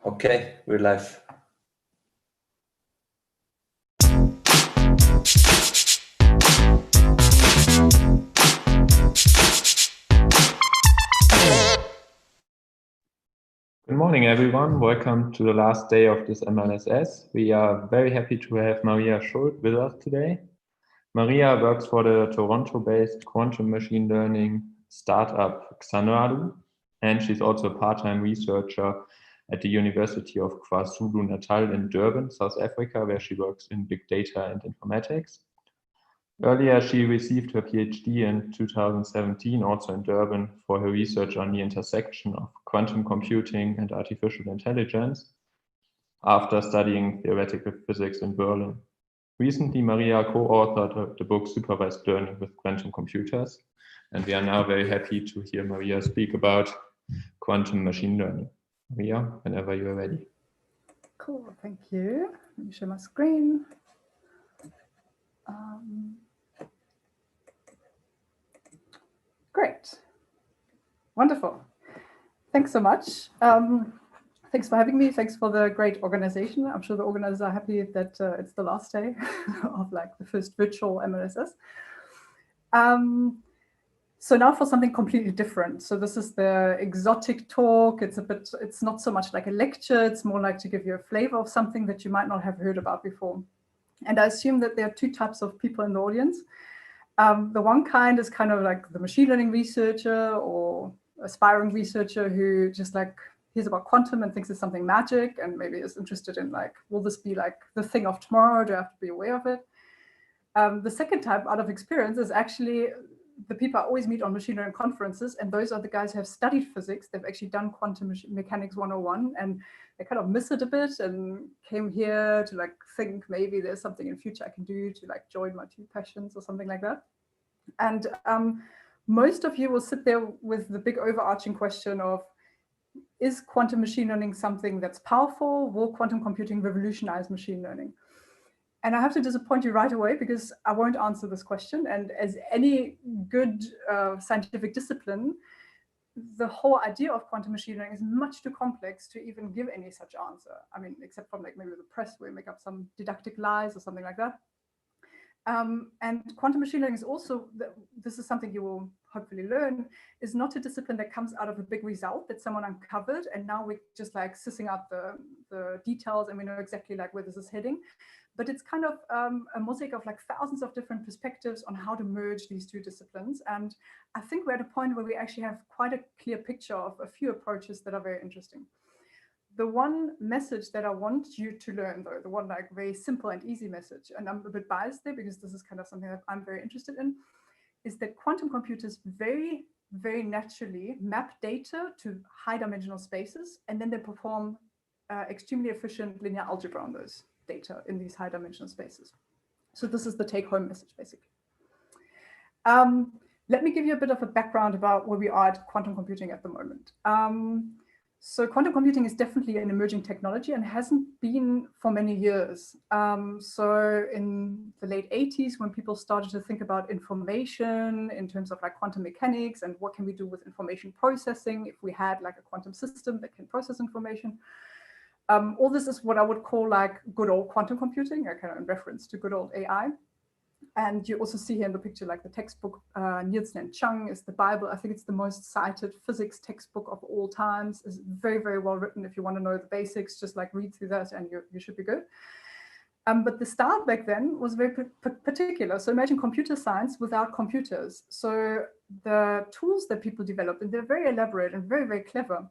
Okay, we're live. Good morning, everyone. Welcome to the last day of this MLSS. We are very happy to have Maria Schuld with us today. Maria works for the Toronto-based quantum machine learning startup Xanadu, and she's also a part-time researcher at the University of KwaZulu-Natal in Durban, South Africa, where she works in big data and informatics. Earlier, she received her PhD in 2017, also in Durban, for her research on the intersection of quantum computing and artificial intelligence, after studying theoretical physics in Berlin. Recently, Maria co-authored the book Supervised Learning with Quantum Computers, and we are now very happy to hear Maria speak about quantum machine learning. Maria, whenever you are ready. Cool, thank you. Let me share my screen. Great. Wonderful. Thanks so much. Thanks for having me. Thanks for the great organization. I'm sure the organizers are happy that it's the last day of like the first virtual MLSS. So now for something completely different. So this is the exotic talk. It's not so much like a lecture. It's more like to give you a flavor of something that you might not have heard about before. And I assume that there are two types of people in the audience. The one kind is kind of like the machine learning researcher or aspiring researcher who just like hears about quantum and thinks it's something magic and maybe is interested in like, will this be like the thing of tomorrow? Do I have to be aware of it? The second type out of experience is actually the people I always meet on machine learning conferences, and those are the guys who have studied physics. They've actually done quantum mechanics 101, and they kind of miss it a bit and came here to like think maybe there's something in future I can do to like join my two passions or something like that. And most of you will sit there with the big overarching question of, is quantum machine learning something that's powerful? Will quantum computing revolutionize machine learning? And I have to disappoint you right away because I won't answer this question. And as any good scientific discipline, the whole idea of quantum machine learning is much too complex to even give any such answer. I mean, except from like maybe the press where we make up some didactic lies or something like that. And quantum machine learning is also, this is something you will hopefully learn, is not a discipline that comes out of a big result that someone uncovered and now we're just like sussing out the details and we know exactly like where this is heading. But it's kind of a mosaic of like thousands of different perspectives on how to merge these two disciplines. And I think we're at a point where we actually have quite a clear picture of a few approaches that are very interesting. The one message that I want you to learn, though, the one like very simple and easy message, and I'm a bit biased there because this is kind of something that I'm very interested in, is that quantum computers very, very naturally map data to high dimensional spaces, and then they perform extremely efficient linear algebra on those data in these high dimensional spaces. So this is the take home message, basically. Let me give you a bit of a background about where we are at quantum computing at the moment. So quantum computing is definitely an emerging technology and hasn't been for many years. So in the late 80s, when people started to think about information in terms of like quantum mechanics and what can we do with information processing if we had like a quantum system that can process information, all this is what I would call like good old quantum computing, kind of in reference to good old AI. And you also see here in the picture, like the textbook, Nielsen and Chung is the Bible. I think it's the most cited physics textbook of all times. It's very, very well written. If you want to know the basics, just like read through that and you should be good. But the start back then was very particular. So imagine computer science without computers. So the tools that people developed, and they're very elaborate and very, very clever,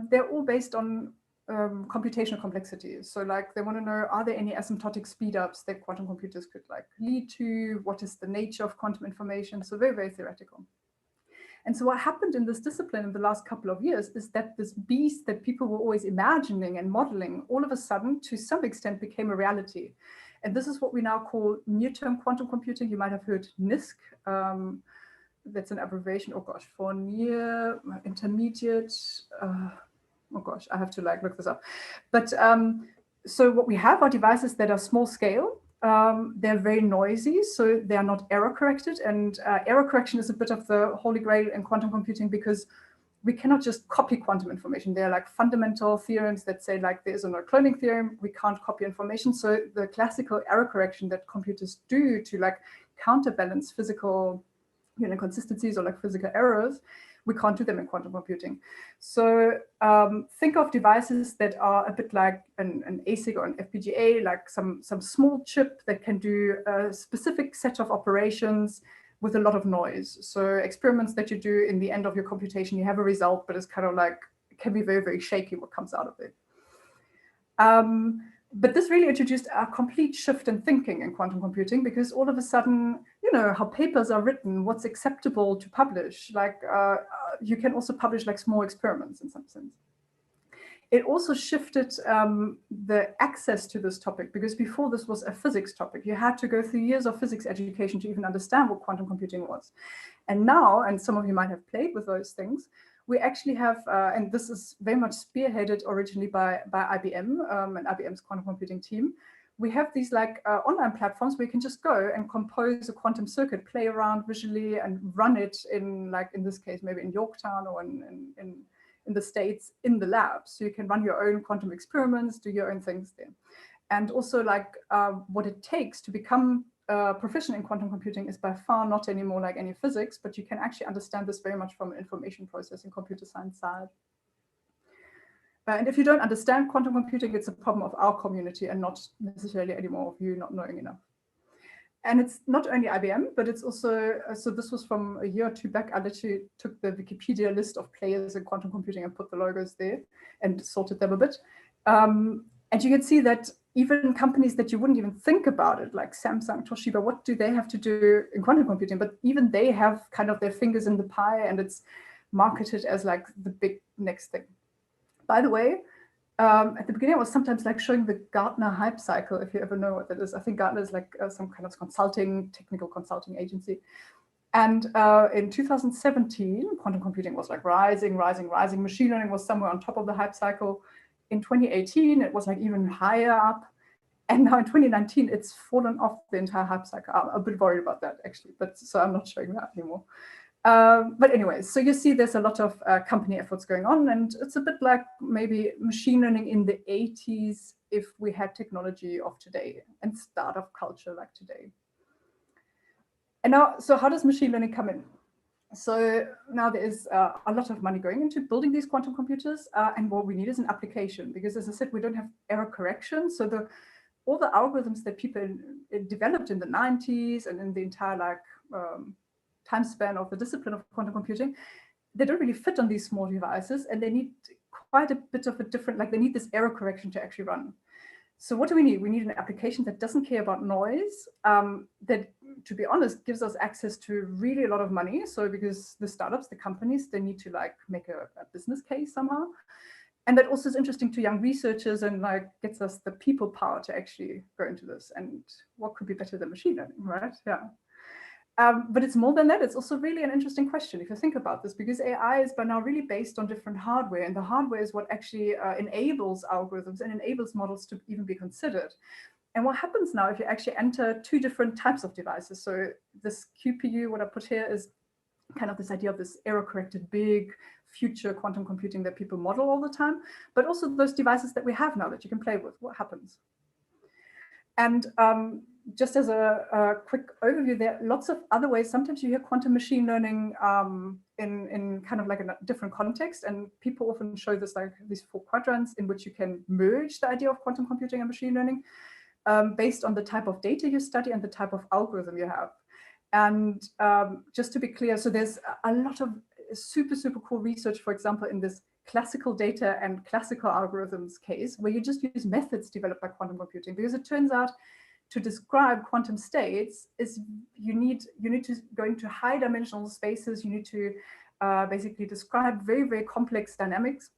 they're all based on computational complexity. So like they want to know, are there any asymptotic speedups that quantum computers could like lead to? What is the nature of quantum information? So very, very theoretical. And so what happened in this discipline in the last couple of years is that this beast that people were always imagining and modeling all of a sudden, to some extent, became a reality. And this is what we now call near-term quantum computing. You might have heard NISQ. That's an abbreviation, oh gosh, for near intermediate, oh gosh, I have to like look this up. But so what we have are devices that are small scale. They're very noisy, so they are not error corrected. And error correction is a bit of the holy grail in quantum computing because we cannot just copy quantum information. They're like fundamental theorems that say like there is no cloning theorem, we can't copy information. So the classical error correction that computers do to like counterbalance physical inconsistencies or like physical errors, we can't do them in quantum computing. So think of devices that are a bit like an ASIC or an FPGA, like some small chip that can do a specific set of operations with a lot of noise. So experiments that you do in the end of your computation, you have a result, but it's kind of like, it can be very, very shaky what comes out of it. But this really introduced a complete shift in thinking in quantum computing, because all of a sudden, you know, how papers are written, what's acceptable to publish, like you can also publish like small experiments in some sense. It also shifted the access to this topic, because before this was a physics topic. You had to go through years of physics education to even understand what quantum computing was. And now, and some of you might have played with those things, we actually have, and this is very much spearheaded originally by IBM and IBM's quantum computing team. We have these like online platforms where you can just go and compose a quantum circuit, play around visually and run it in, like in this case, maybe in Yorktown or in the States in the lab. So you can run your own quantum experiments, do your own things there. And also like what it takes to become proficient in quantum computing is by far not anymore like any physics, but you can actually understand this very much from an information processing computer science side. And if you don't understand quantum computing, it's a problem of our community and not necessarily anymore of you not knowing enough. And it's not only IBM, but it's also, so this was from a year or two back. I literally took the Wikipedia list of players in quantum computing and put the logos there and sorted them a bit. And you can see that even companies that you wouldn't even think about it, like Samsung, Toshiba, what do they have to do in quantum computing? But even they have kind of their fingers in the pie, and it's marketed as like the big next thing. By the way, at the beginning, I was sometimes like showing the Gartner hype cycle, if you ever know what that is. I think Gartner is like some kind of technical consulting agency. And in 2017, quantum computing was like rising. Machine learning was somewhere on top of the hype cycle. In 2018, it was like even higher up. And now in 2019, it's fallen off the entire hype cycle. I'm a bit worried about that, actually, but so I'm not showing that anymore. But anyways, so you see there's a lot of company efforts going on, and it's a bit like maybe machine learning in the 80s if we had technology of today and startup culture like today. And now, so how does machine learning come in? So now there is a lot of money going into building these quantum computers, and what we need is an application, because as I said, we don't have error correction. So all the algorithms that people developed in the 90s and in the entire like time span of the discipline of quantum computing, they don't really fit on these small devices, and they need quite a bit of a different, like they need this error correction to actually run. So what do we need? We need an application that doesn't care about noise, that, to be honest, gives us access to really a lot of money. So because the startups, the companies, they need to like make a business case somehow. And that also is interesting to young researchers and like gets us the people power to actually go into this. And what could be better than machine learning, right? Yeah. But it's more than that. It's also really an interesting question if you think about this, because AI is by now really based on different hardware, and the hardware is what actually enables algorithms and enables models to even be considered. And what happens now if you actually enter two different types of devices? So this QPU, what I put here, is kind of this idea of this error-corrected big future quantum computing that people model all the time, but also those devices that we have now that you can play with. What happens? And just as a quick overview, there are lots of other ways. Sometimes you hear quantum machine learning in kind of like a different context, and people often show this like these 4 quadrants in which you can merge the idea of quantum computing and machine learning based on the type of data you study and the type of algorithm you have. And just to be clear, so there's a lot of super cool research, for example, in this classical data and classical algorithms case, where you just use methods developed by quantum computing, because it turns out to describe quantum states is you need to go into high dimensional spaces. You need to basically describe very complex dynamics,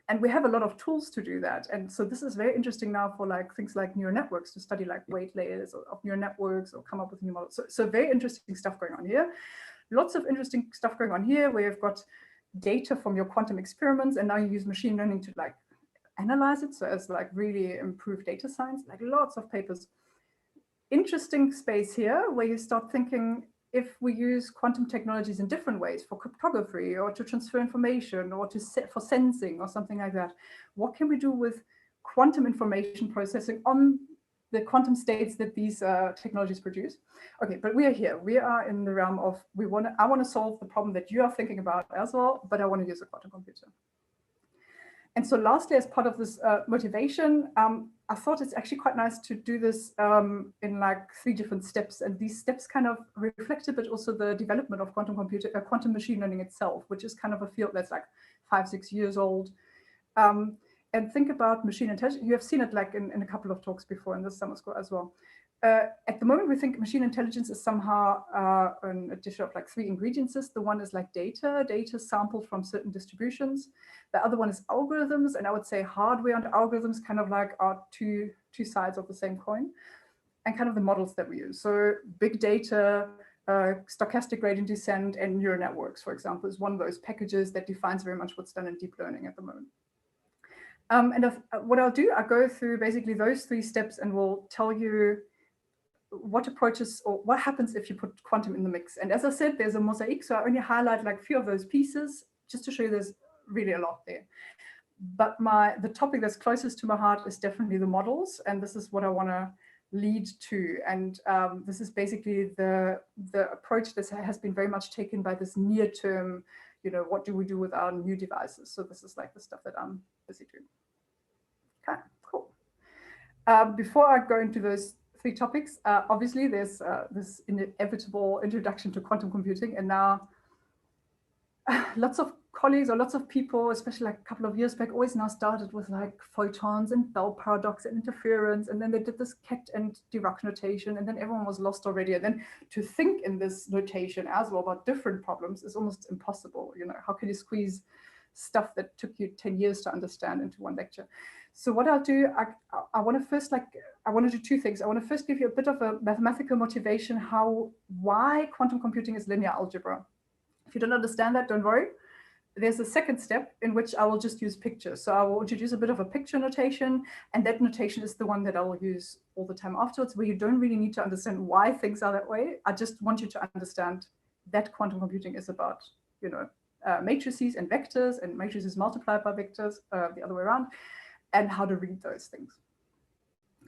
and we have a lot of tools to do that. And so this is very interesting now for like things like neural networks, to study like weight layers of neural networks or come up with new models. So very interesting stuff going on here. Lots of interesting stuff going on here, where you've got data from your quantum experiments, and now you use machine learning to like analyze it, so as like really improved data science, like lots of papers. Interesting space here where you start thinking, if we use quantum technologies in different ways for cryptography or to transfer information or to set for sensing or something like that, what can we do with quantum information processing on the quantum states that these technologies produce? Okay, but we are here. We are in the realm of I want to solve the problem that you are thinking about as well, but I want to use a quantum computer. And so lastly, as part of this motivation, I thought it's actually quite nice to do this in like 3 different steps. And these steps kind of reflect a bit also the development of quantum machine learning itself, which is kind of a field that's like 5-6 years old. And think about machine intelligence. You have seen it like in a couple of talks before in this summer school as well. At the moment, we think machine intelligence is somehow an addition of like 3 ingredients. The one is like data sampled from certain distributions. The other one is algorithms, and I would say hardware and algorithms kind of like are two sides of the same coin, and kind of the models that we use. So big data, stochastic gradient descent, and neural networks, for example, is one of those packages that defines very much what's done in deep learning at the moment. What I'll do, I'll go through basically those 3 steps and we'll tell you what approaches or what happens if you put quantum in the mix. And as I said, there's a mosaic, so I only highlight like a few of those pieces just to show you there's really a lot there. But the topic that's closest to my heart is definitely the models, and this is what I want to lead to. And this is basically the approach that has been very much taken by this near term, what do we do with our new devices? So this is like the stuff that I'm busy doing. Okay, cool. Before I go into those 3 topics, obviously there's this inevitable introduction to quantum computing, and now lots of colleagues or lots of people, especially like a couple of years back, always now started with like photons and Bell paradox and interference, and then they did this Keck and Dirac notation, and then everyone was lost already. And then to think in this notation as well about different problems is almost impossible. How can you squeeze stuff that took you 10 years to understand into one lecture? So what I'll do, I want to first I want to do 2 things. I want to first give you a bit of a mathematical motivation, why quantum computing is linear algebra. If you don't understand that, don't worry. There's a second step in which I will just use pictures. So I will introduce a bit of a picture notation, and that notation is the one that I will use all the time afterwards, where you don't really need to understand why things are that way. I just want you to understand that quantum computing is about, matrices and vectors, and matrices multiplied by vectors, the other way around, and how to read those things.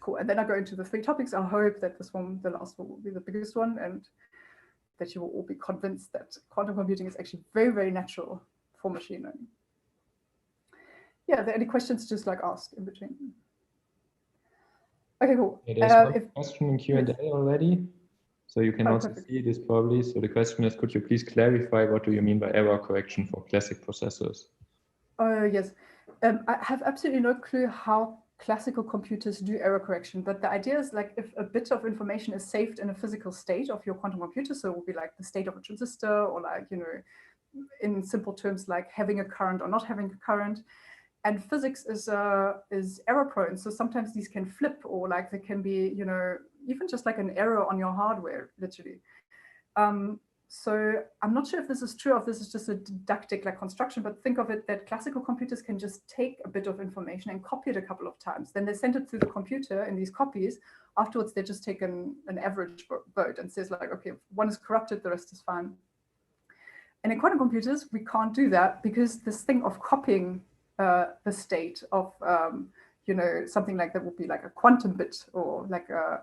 Cool. And then I go into the 3 topics. I hope that the last one will be the biggest one, and that you will all be convinced that quantum computing is actually very, very natural for machine learning. Yeah, are there any questions? Just like ask in between. Okay, cool. There's one question in Q&A already, so you can also see this probably. So the question is, could you please clarify what do you mean by error correction for classic processors? Yes, I have absolutely no clue how classical computers do error correction, but the idea is like if a bit of information is saved in a physical state of your quantum computer, so it will be like the state of a transistor, or like, in simple terms, like having a current or not having a current. And physics is error prone, so sometimes these can flip, or like there can be, even just like an error on your hardware, literally. So I'm not sure if this is true or if this is just a didactic like construction, but think of it that classical computers can just take a bit of information and copy it a couple of times. Then they send it through the computer in these copies. Afterwards, they just take an average vote and says like, okay, one is corrupted, the rest is fine. And in quantum computers, we can't do that because this thing of copying the state of, something like that would be like a quantum bit or like a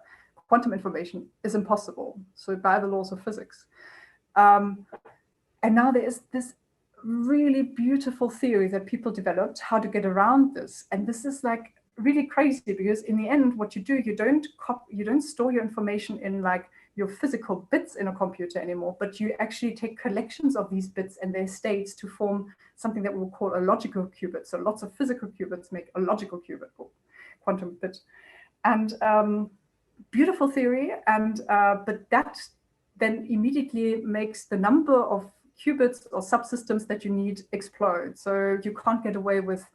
quantum information is impossible. So by the laws of physics. And now there is this really beautiful theory that people developed how to get around this. And this is like really crazy because in the end, what you do, you don't store your information in like your physical bits in a computer anymore, but you actually take collections of these bits and their states to form something that we'll call a logical qubit. So lots of physical qubits make a logical qubit or quantum bit. And beautiful theory, and but that then immediately makes the number of qubits or subsystems that you need explode. So you can't get away with,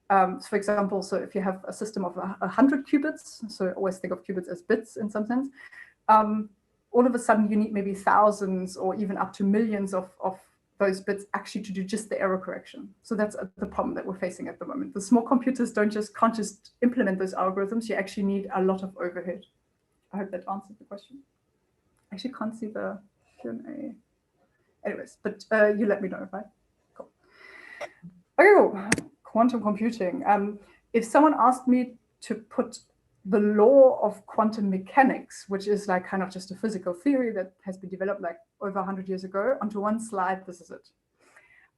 for example, so if you have a system of 100 qubits, so always think of qubits as bits in some sense, all of a sudden you need maybe thousands or even up to millions of those bits actually to do just the error correction. So that's the problem that we're facing at the moment. The small computers can't just implement those algorithms. You actually need a lot of overhead. I hope that answered the question. I actually can't see the Q&A. Anyways, but you let me know, right? Cool. Okay, cool. Quantum computing. If someone asked me to put the law of quantum mechanics, which is like kind of just a physical theory that has been developed like over 100 years ago, onto one slide, this is it.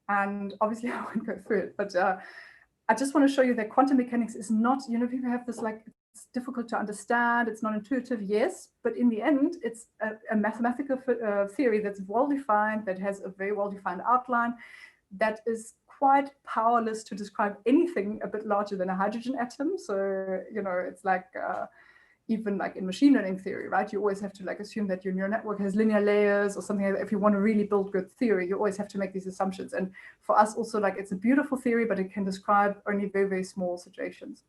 And obviously I won't go through it, but I just want to show you that quantum mechanics is not, you know, people have this like, it's difficult to understand, it's not intuitive, yes, but in the end, it's a mathematical theory that's well-defined, that has a very well-defined outline, that is quite powerless to describe anything a bit larger than a hydrogen atom. So, you know, it's like, even like in machine learning theory, right? You always have to like assume that your neural network has linear layers or something like that. If you want to really build good theory, you always have to make these assumptions. And for us also, like, it's a beautiful theory, but it can describe only very, very small situations.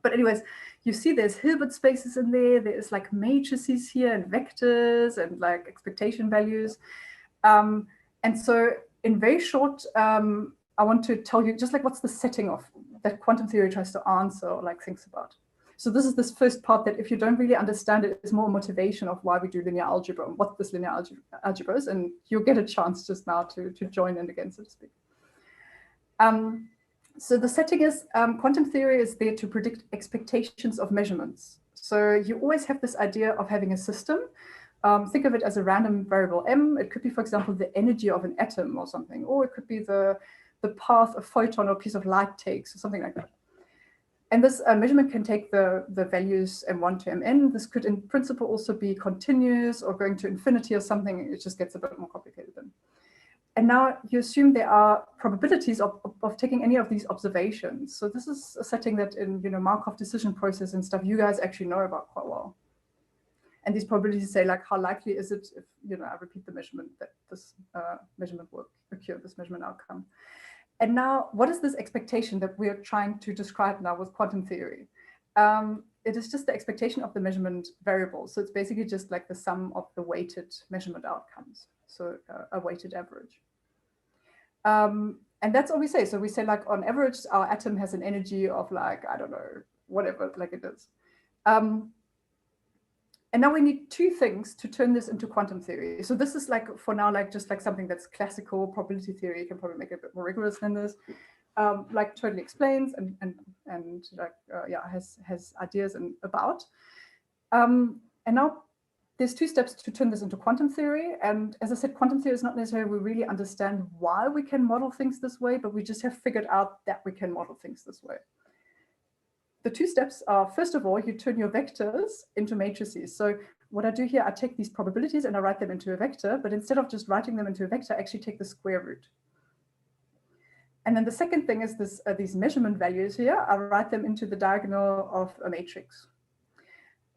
But anyways, you see there's Hilbert spaces in there. There's like matrices here and vectors and like expectation values. And so in very short, I want to tell you just like what's the setting of that quantum theory tries to answer or like thinks about. So this is this first part that if you don't really understand it, is more motivation of why we do linear algebra and what this linear algebra is, and you'll get a chance just now to join in again, so to speak. So the setting is quantum theory is there to predict expectations of measurements. So you always have this idea of having a system. Think of it as a random variable m. It could be, for example, the energy of an atom or something, or it could be the path a photon or piece of light takes or something like that. And this measurement can take the values m1 to mn. This could in principle also be continuous or going to infinity or something. It just gets a bit more complicated then. And now you assume there are probabilities of taking any of these observations. So this is a setting that in, you know, Markov decision process and stuff, you guys actually know about quite well. And these probabilities say like, how likely is it if, you know, I repeat the measurement that this measurement will occur, this measurement outcome. And now, what is this expectation that we are trying to describe now with quantum theory? It is just the expectation of the measurement variable. So it's basically just like the sum of the weighted measurement outcomes. So a weighted average. And that's all we say. So we say like on average, our atom has an energy of like, I don't know, whatever, like it is. And now we need two things to turn this into quantum theory. So this is like, for now, like just like something that's classical probability theory. You can probably make it a bit more rigorous than this. Like totally explains and like, yeah, has ideas and about. And now there's two steps to turn this into quantum theory. And as I said, quantum theory is not necessarily we really understand why we can model things this way, but we just have figured out that we can model things this way. The two steps are, first of all, you turn your vectors into matrices. So what I do here, I take these probabilities and I write them into a vector, but instead of just writing them into a vector, I actually take the square root. And then the second thing is this, these measurement values here, I write them into the diagonal of a matrix.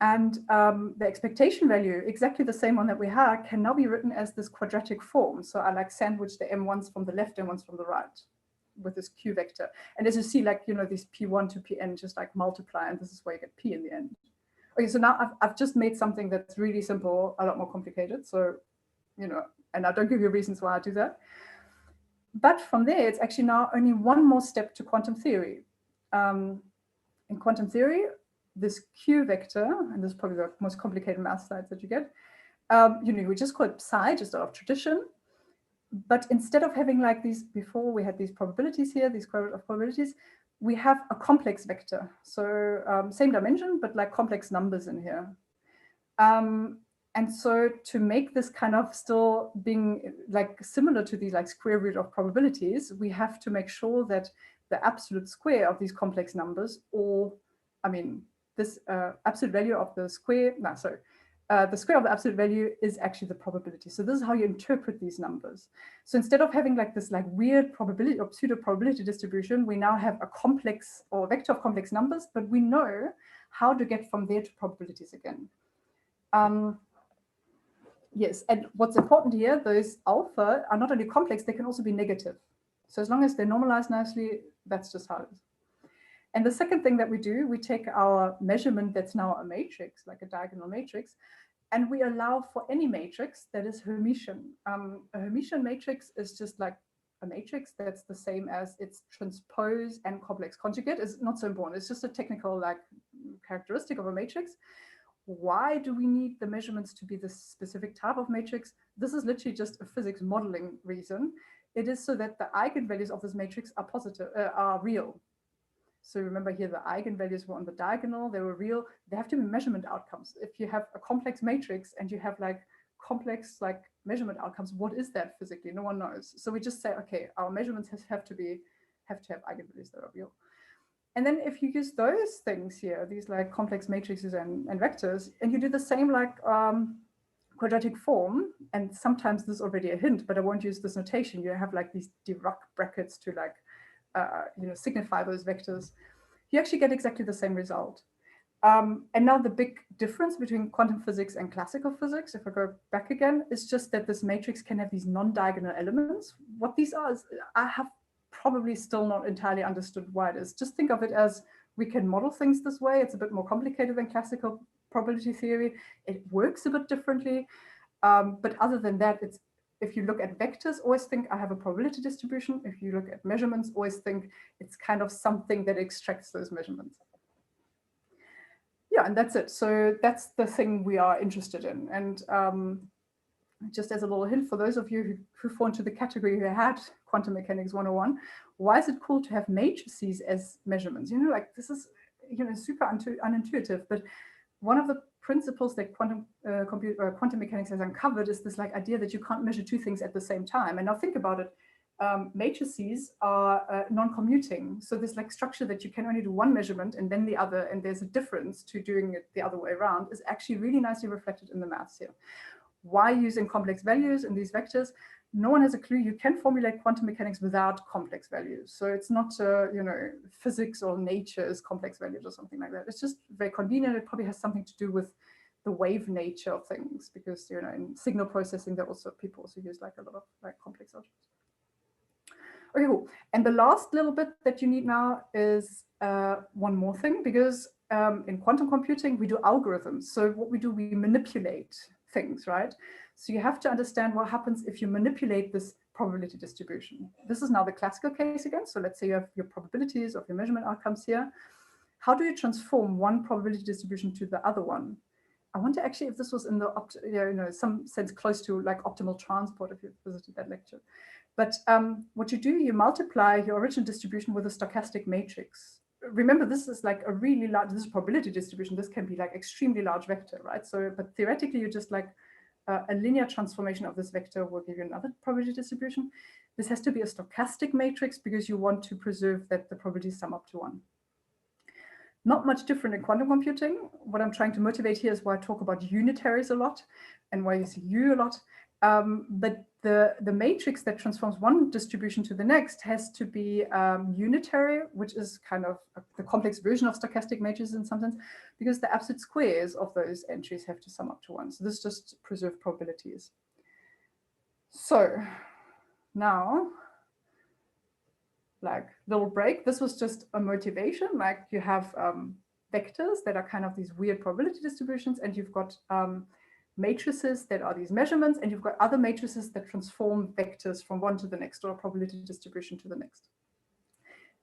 And the expectation value, exactly the same one that we had, can now be written as this quadratic form. So I like sandwich the m1s from the left and ones from the right with this q vector. And as you see, like, you know, these p1 to pn just like multiply, and this is where you get p in the end. Okay, so now I've just made something that's really simple, a lot more complicated. So, you know, and I don't give you reasons why I do that. But from there, it's actually now only one more step to quantum theory. In quantum theory, this q vector, and this is probably the most complicated math slides that you get, you know, we just call it psi, just out of tradition. But instead of having like these, before we had these probabilities here, these quadrant of probabilities, we have a complex vector. So same dimension, but like complex numbers in here. And so to make this kind of still being like similar to these like square root of probabilities, we have to make sure that the absolute square of these complex numbers, or I mean, this absolute value of the square, no, sorry, the square of the absolute value is actually the probability. So this is how you interpret these numbers. So instead of having like this like weird probability or pseudo probability distribution, we now have a complex or vector of complex numbers, but we know how to get from there to probabilities again. Yes, and what's important here, those alpha are not only complex, they can also be negative. So as long as they're normalized nicely, that's just how it is. And the second thing that we do, we take our measurement that's now a matrix, like a diagonal matrix, and we allow for any matrix that is Hermitian. A Hermitian matrix is just like a matrix that's the same as its transpose and complex conjugate. Is not so important. It's just a technical like characteristic of a matrix. Why do we need the measurements to be this specific type of matrix? This is literally just a physics modeling reason. It is so that the eigenvalues of this matrix are are real. So remember here, the eigenvalues were on the diagonal, they were real. They have to be measurement outcomes. If you have a complex matrix and you have like complex like measurement outcomes, what is that physically? No one knows. So we just say, okay, our measurements have to have eigenvalues that are real. And then if you use those things here, these like complex matrices and vectors, and you do the same like quadratic form, and sometimes this is already a hint, but I won't use this notation. You have like these Dirac brackets to like, signify those vectors. You actually get exactly the same result. And now the big difference between quantum physics and classical physics, if I go back again, is just that this matrix can have these non-diagonal elements. What these are is, I have probably still not entirely understood why it is. Just think of it as we can model things this way. It's a bit more complicated than classical probability theory. It works a bit differently. But other than that, it's, if you look at vectors, always think I have a probability distribution. If you look at measurements, always think it's kind of something that extracts those measurements. Yeah, and that's it. So that's the thing we are interested in. And just as a little hint for those of you who fall into the category who had Quantum Mechanics 101, why is it cool to have matrices as measurements? Like this is, super unintuitive, but one of the principles that quantum mechanics has uncovered is this like idea that you can't measure two things at the same time. And now think about it. Matrices are non-commuting. So this like structure that you can only do one measurement and then the other, and there's a difference to doing it the other way around, is actually really nicely reflected in the maths here. Why using complex values in these vectors? No one has a clue. You can formulate quantum mechanics without complex values. So it's not, physics or nature is complex values or something like that. It's just very convenient. It probably has something to do with the wave nature of things, because, in signal processing, people also use like a lot of like complex algebras. Okay, cool. And the last little bit that you need now is one more thing, because in quantum computing, we do algorithms. So what we do, we manipulate things, right? So you have to understand what happens if you manipulate this probability distribution. This is now the classical case again. So let's say you have your probabilities of your measurement outcomes here. How do you transform one probability distribution to the other one? I wonder actually if this was in the some sense close to like optimal transport, if you visited that lecture. But what you do, you multiply your original distribution with a stochastic matrix. Remember, this is like a really large, this is probability distribution. This can be like extremely large vector, right? So, but theoretically, you just like a linear transformation of this vector will give you another probability distribution. This has to be a stochastic matrix because you want to preserve that the probabilities sum up to 1. Not much different in quantum computing. What I'm trying to motivate here is why I talk about unitaries a lot and why you see U a lot. But the matrix that transforms one distribution to the next has to be unitary, which is kind of the complex version of stochastic matrices in some sense, because the absolute squares of those entries have to sum up to 1. So this just preserves probabilities. So now, like little break, this was just a motivation. Like you have vectors that are kind of these weird probability distributions, and you've got matrices that are these measurements, and you've got other matrices that transform vectors from one to the next, or a probability distribution to the next.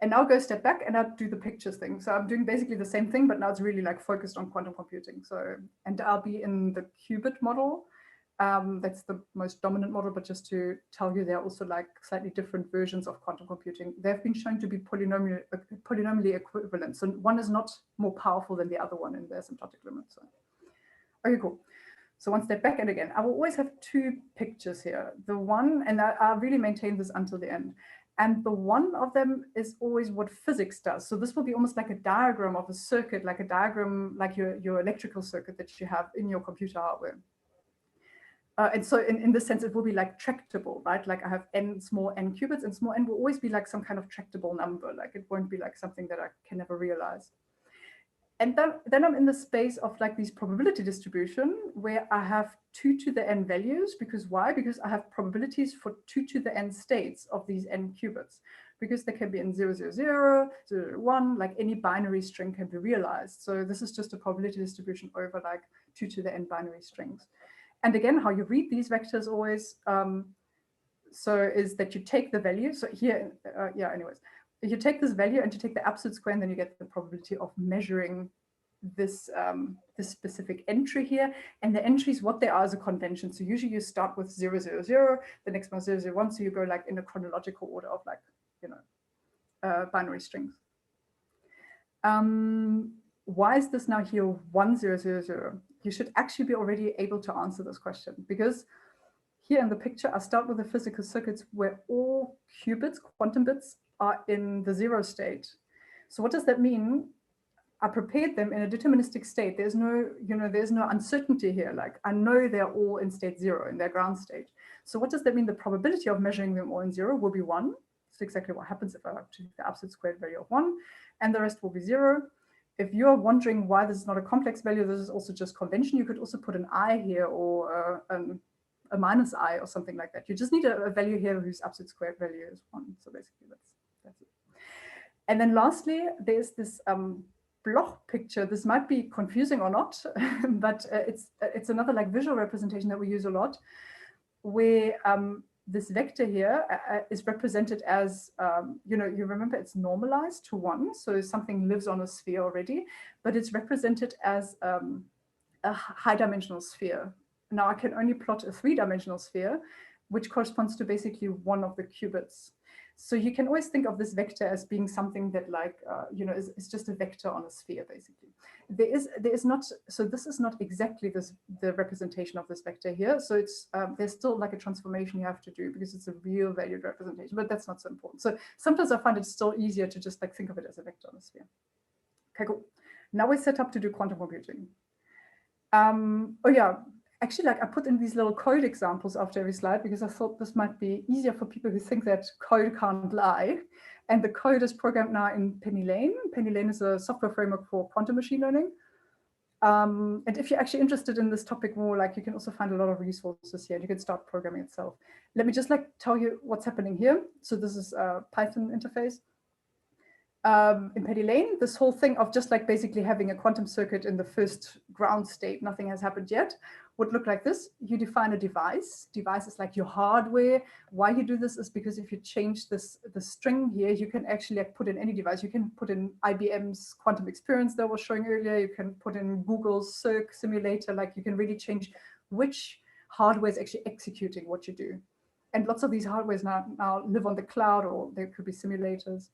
And now go a step back and I'll do the pictures thing. So I'm doing basically the same thing, but now it's really like focused on quantum computing. So, and I'll be in the qubit model. That's the most dominant model, but just to tell you, there are also like slightly different versions of quantum computing. They've been shown to be polynomially equivalent. So one is not more powerful than the other one in the asymptotic limit. So, okay, cool. So one step back, and again, I will always have two pictures here. The one, and I'll really maintain this until the end. And the one of them is always what physics does. So this will be almost like a diagram of a circuit, like a diagram, like your electrical circuit that you have in your computer hardware. And so in this sense, it will be like tractable, right? Like I have small n qubits, and small n will always be like some kind of tractable number. Like it won't be like something that I can never realize. And then I'm in the space of like this probability distribution where I have 2 to the n values. Because why? Because I have probabilities for 2 to the n states of these n qubits. Because they can be in 0, 0, 0, 0, 1, like any binary string can be realized. So this is just a probability distribution over like 2 to the n binary strings. And again, how you read these vectors always, so is that you take the value. So here, anyways. You take this value and you take the absolute square, and then you get the probability of measuring this this specific entry here, and the entries, what they are is a convention. So usually you start with 0, 0, 0, the next one 0, 0, 1, so you go like in a chronological order of like, you know, binary strings. Why is this now here 1, 0, 0, 0? You should actually be already able to answer this question, because here in the picture, I start with the physical circuits where all qubits, quantum bits, are in the 0 state. So what does that mean? I prepared them in a deterministic state. There's no, you know, there's no uncertainty here. Like I know they're all in state 0, in their ground state. So what does that mean? The probability of measuring them all in 0 will be 1. That's exactly what happens if I take the absolute squared value of 1, and the rest will be 0. If you're wondering why this is not a complex value, this is also just convention. You could also put an I here, or a minus I or something like that. You just need a value here whose absolute squared value is 1. So basically that's it. And then lastly, there's this block picture. This might be confusing or not, but it's another like visual representation that we use a lot, where this vector here is represented as, you know, you remember it's normalized to 1, so something lives on a sphere already, but it's represented as a high-dimensional sphere. Now I can only plot a 3-dimensional sphere, which corresponds to basically one of the qubits. So you can always think of this vector as being something that, like, you know, is just a vector on a sphere, basically. There is not, so this is not exactly the representation of this vector here. So it's there's still like a transformation you have to do because it's a real valued representation, but that's not so important. So sometimes I find it still easier to just like think of it as a vector on a sphere. Okay, cool. Now we're set up to do quantum computing. Oh yeah. Actually, like I put in these little code examples after every slide because I thought this might be easier for people who think that code can't lie. And the code is programmed now in PennyLane. PennyLane is a software framework for quantum machine learning. And if you're actually interested in this topic more, like you can also find a lot of resources here and you can start programming itself. Let me just like tell you what's happening here. So this is a Python interface. In PennyLane, this whole thing of just like basically having a quantum circuit in the first ground state, nothing has happened yet, would look like this. You define a device. Device is like your hardware. Why you do this is because if you change the string here, you can actually like put in any device. You can put in IBM's quantum experience that I was showing earlier. You can put in Google's Circ simulator. Like you can really change which hardware is actually executing what you do. And lots of these hardwares now live on the cloud, or they could be simulators.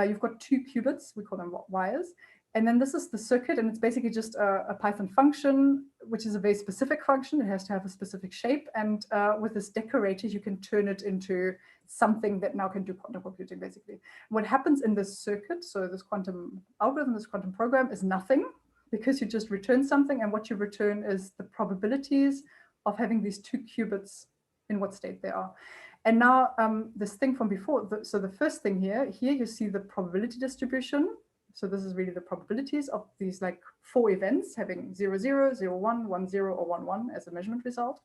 You've got 2 qubits, we call them wires. And then this is the circuit, and it's basically just a Python function, which is a very specific function. It has to have a specific shape. And with this decorator, you can turn it into something that now can do quantum computing, basically. What happens in this circuit, so this quantum algorithm, this quantum program, is nothing, because you just return something. And what you return is the probabilities of having these 2 qubits in what state they are. And now this thing from before, so the first thing here you see the probability distribution. So this is really the probabilities of these like 4 events having 0, 0, 0, 1, 1, 0, or 1, 1 as a measurement result.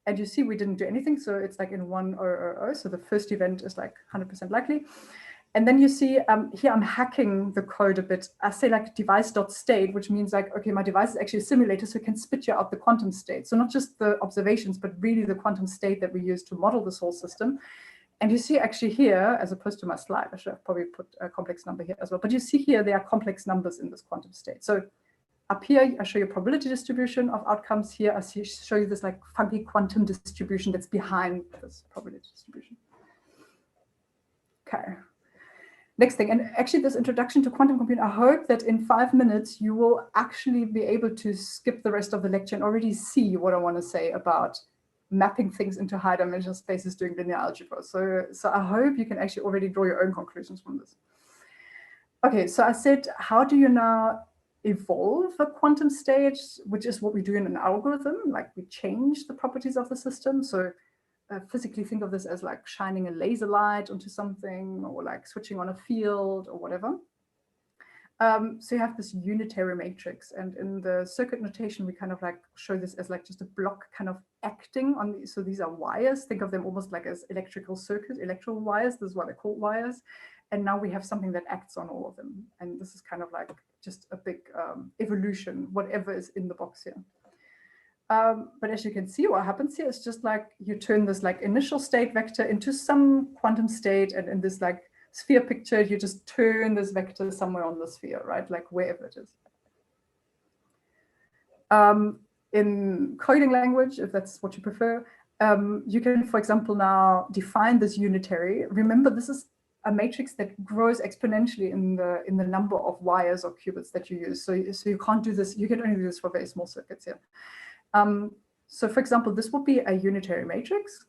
And you see we didn't do anything. So it's like in 1, 0, 0, 0. So the first event is like 100% likely. And then you see here I'm hacking the code a bit. I say like device.state, which means like, okay, my device is actually a simulator, so it can spit you out the quantum state. So not just the observations, but really the quantum state that we use to model this whole system. And you see actually here, as opposed to my slide, I should have probably put a complex number here as well. But you see here, there are complex numbers in this quantum state. So up here, I show you probability distribution of outcomes. Here, I show you this like funky quantum distribution that's behind this probability distribution. Okay. Next thing, and actually this introduction to quantum computing, I hope that in 5 minutes you will actually be able to skip the rest of the lecture and already see what I want to say about mapping things into high dimensional spaces doing linear algebra. So I hope you can actually already draw your own conclusions from this. Okay, so I said, how do you now evolve a quantum state, which is what we do in an algorithm, like we change the properties of the system. So physically think of this as like shining a laser light onto something, or like switching on a field or whatever. So you have this unitary matrix, and in the circuit notation, we kind of like show this as like just a block kind of acting on these. So these are wires. Think of them almost like as electrical circuits, electrical wires. This is why they're called wires. And now we have something that acts on all of them. And this is kind of like just a big evolution, whatever is in the box here. But as you can see, what happens here is just like you turn this like initial state vector into some quantum state, and in this like sphere picture, you just turn this vector somewhere on the sphere, right? Like wherever it is. In coding language, if that's what you prefer, you can, for example, now define this unitary. Remember, this is a matrix that grows exponentially in the number of wires or qubits that you use. So you can't do this. You can only do this for very small circuits here. So for example, this would be a unitary matrix.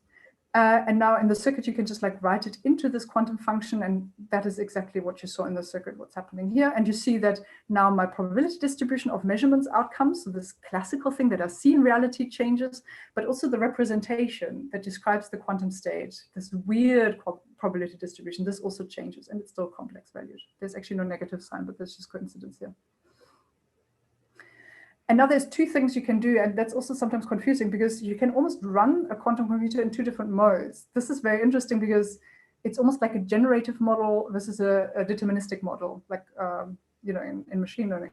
And now in the circuit, you can just like write it into this quantum function. And that is exactly what you saw in the circuit, what's happening here. And you see that now my probability distribution of measurements outcomes, so this classical thing that I see in reality changes, but also the representation that describes the quantum state, this weird probability distribution, this also changes, and it's still complex values. There's actually no negative sign, but there's just coincidence here. And now there's two things you can do, and that's also sometimes confusing because you can almost run a quantum computer in two different modes. This is very interesting because it's almost like a generative model versus a deterministic model, like you know, in machine learning.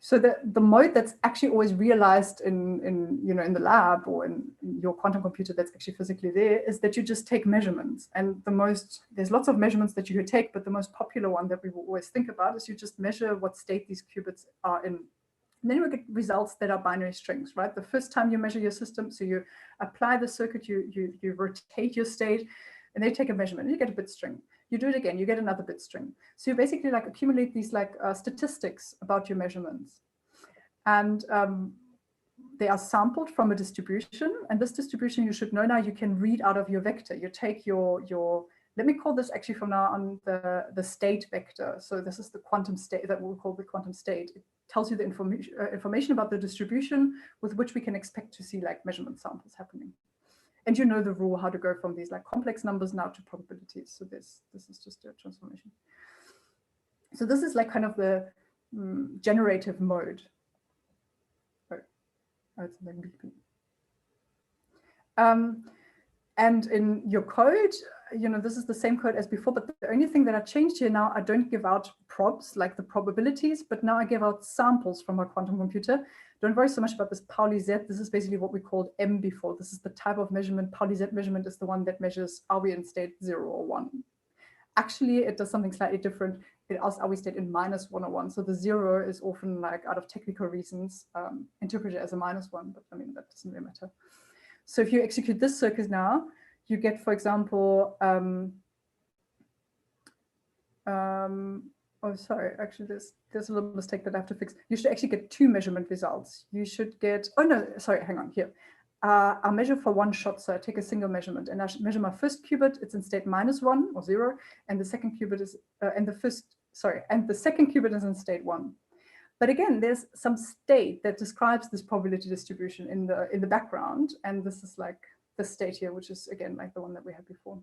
So the mode that's actually always realized in you know, in the lab or in your quantum computer that's actually physically there is that you just take measurements. And there's lots of measurements that you could take, but the most popular one that we will always think about is you just measure what state these qubits are in. And then you get results that are binary strings, right? The first time you measure your system, so you apply the circuit, you rotate your state, and they take a measurement, and you get a bit string. You do it again, you get another bit string. So you basically like accumulate these like statistics about your measurements. And they are sampled from a distribution, and this distribution you should know now you can read out of your vector. You take your let me call this actually from now on the state vector. So this is the quantum state that we'll call the quantum state. It tells you the information about the distribution with which we can expect to see like measurement samples happening. And you know the rule how to go from these like complex numbers now to probabilities. So this is just a transformation. So this is like kind of the generative mode. Oh, it's like beeping. And in your code, you know, this is the same code as before, but the only thing that I changed here now, I don't give out probs like the probabilities, but now I give out samples from our quantum computer. Don't worry so much about this Pauli Z. This is basically what we called M before. This is the type of measurement. Pauli Z measurement is the one that measures are we in state 0 or 1. Actually, it does something slightly different. It asks are we state in -1 or 1. So the 0 is often like out of technical reasons interpreted as a -1, but I mean, that doesn't really matter. So if you execute this circuit now, you get, for example, oh, sorry, actually, there's a little mistake that I have to fix. You should actually get 2 measurement results. You should get, oh no, sorry, hang on, here. I'll measure for one shot, so I take a single measurement and I measure my first qubit, it's in state -1 or 0, and the second qubit is, and the second qubit is in state 1. But again, there's some state that describes this probability distribution in the background, and this is like the state here, which is again like the one that we had before.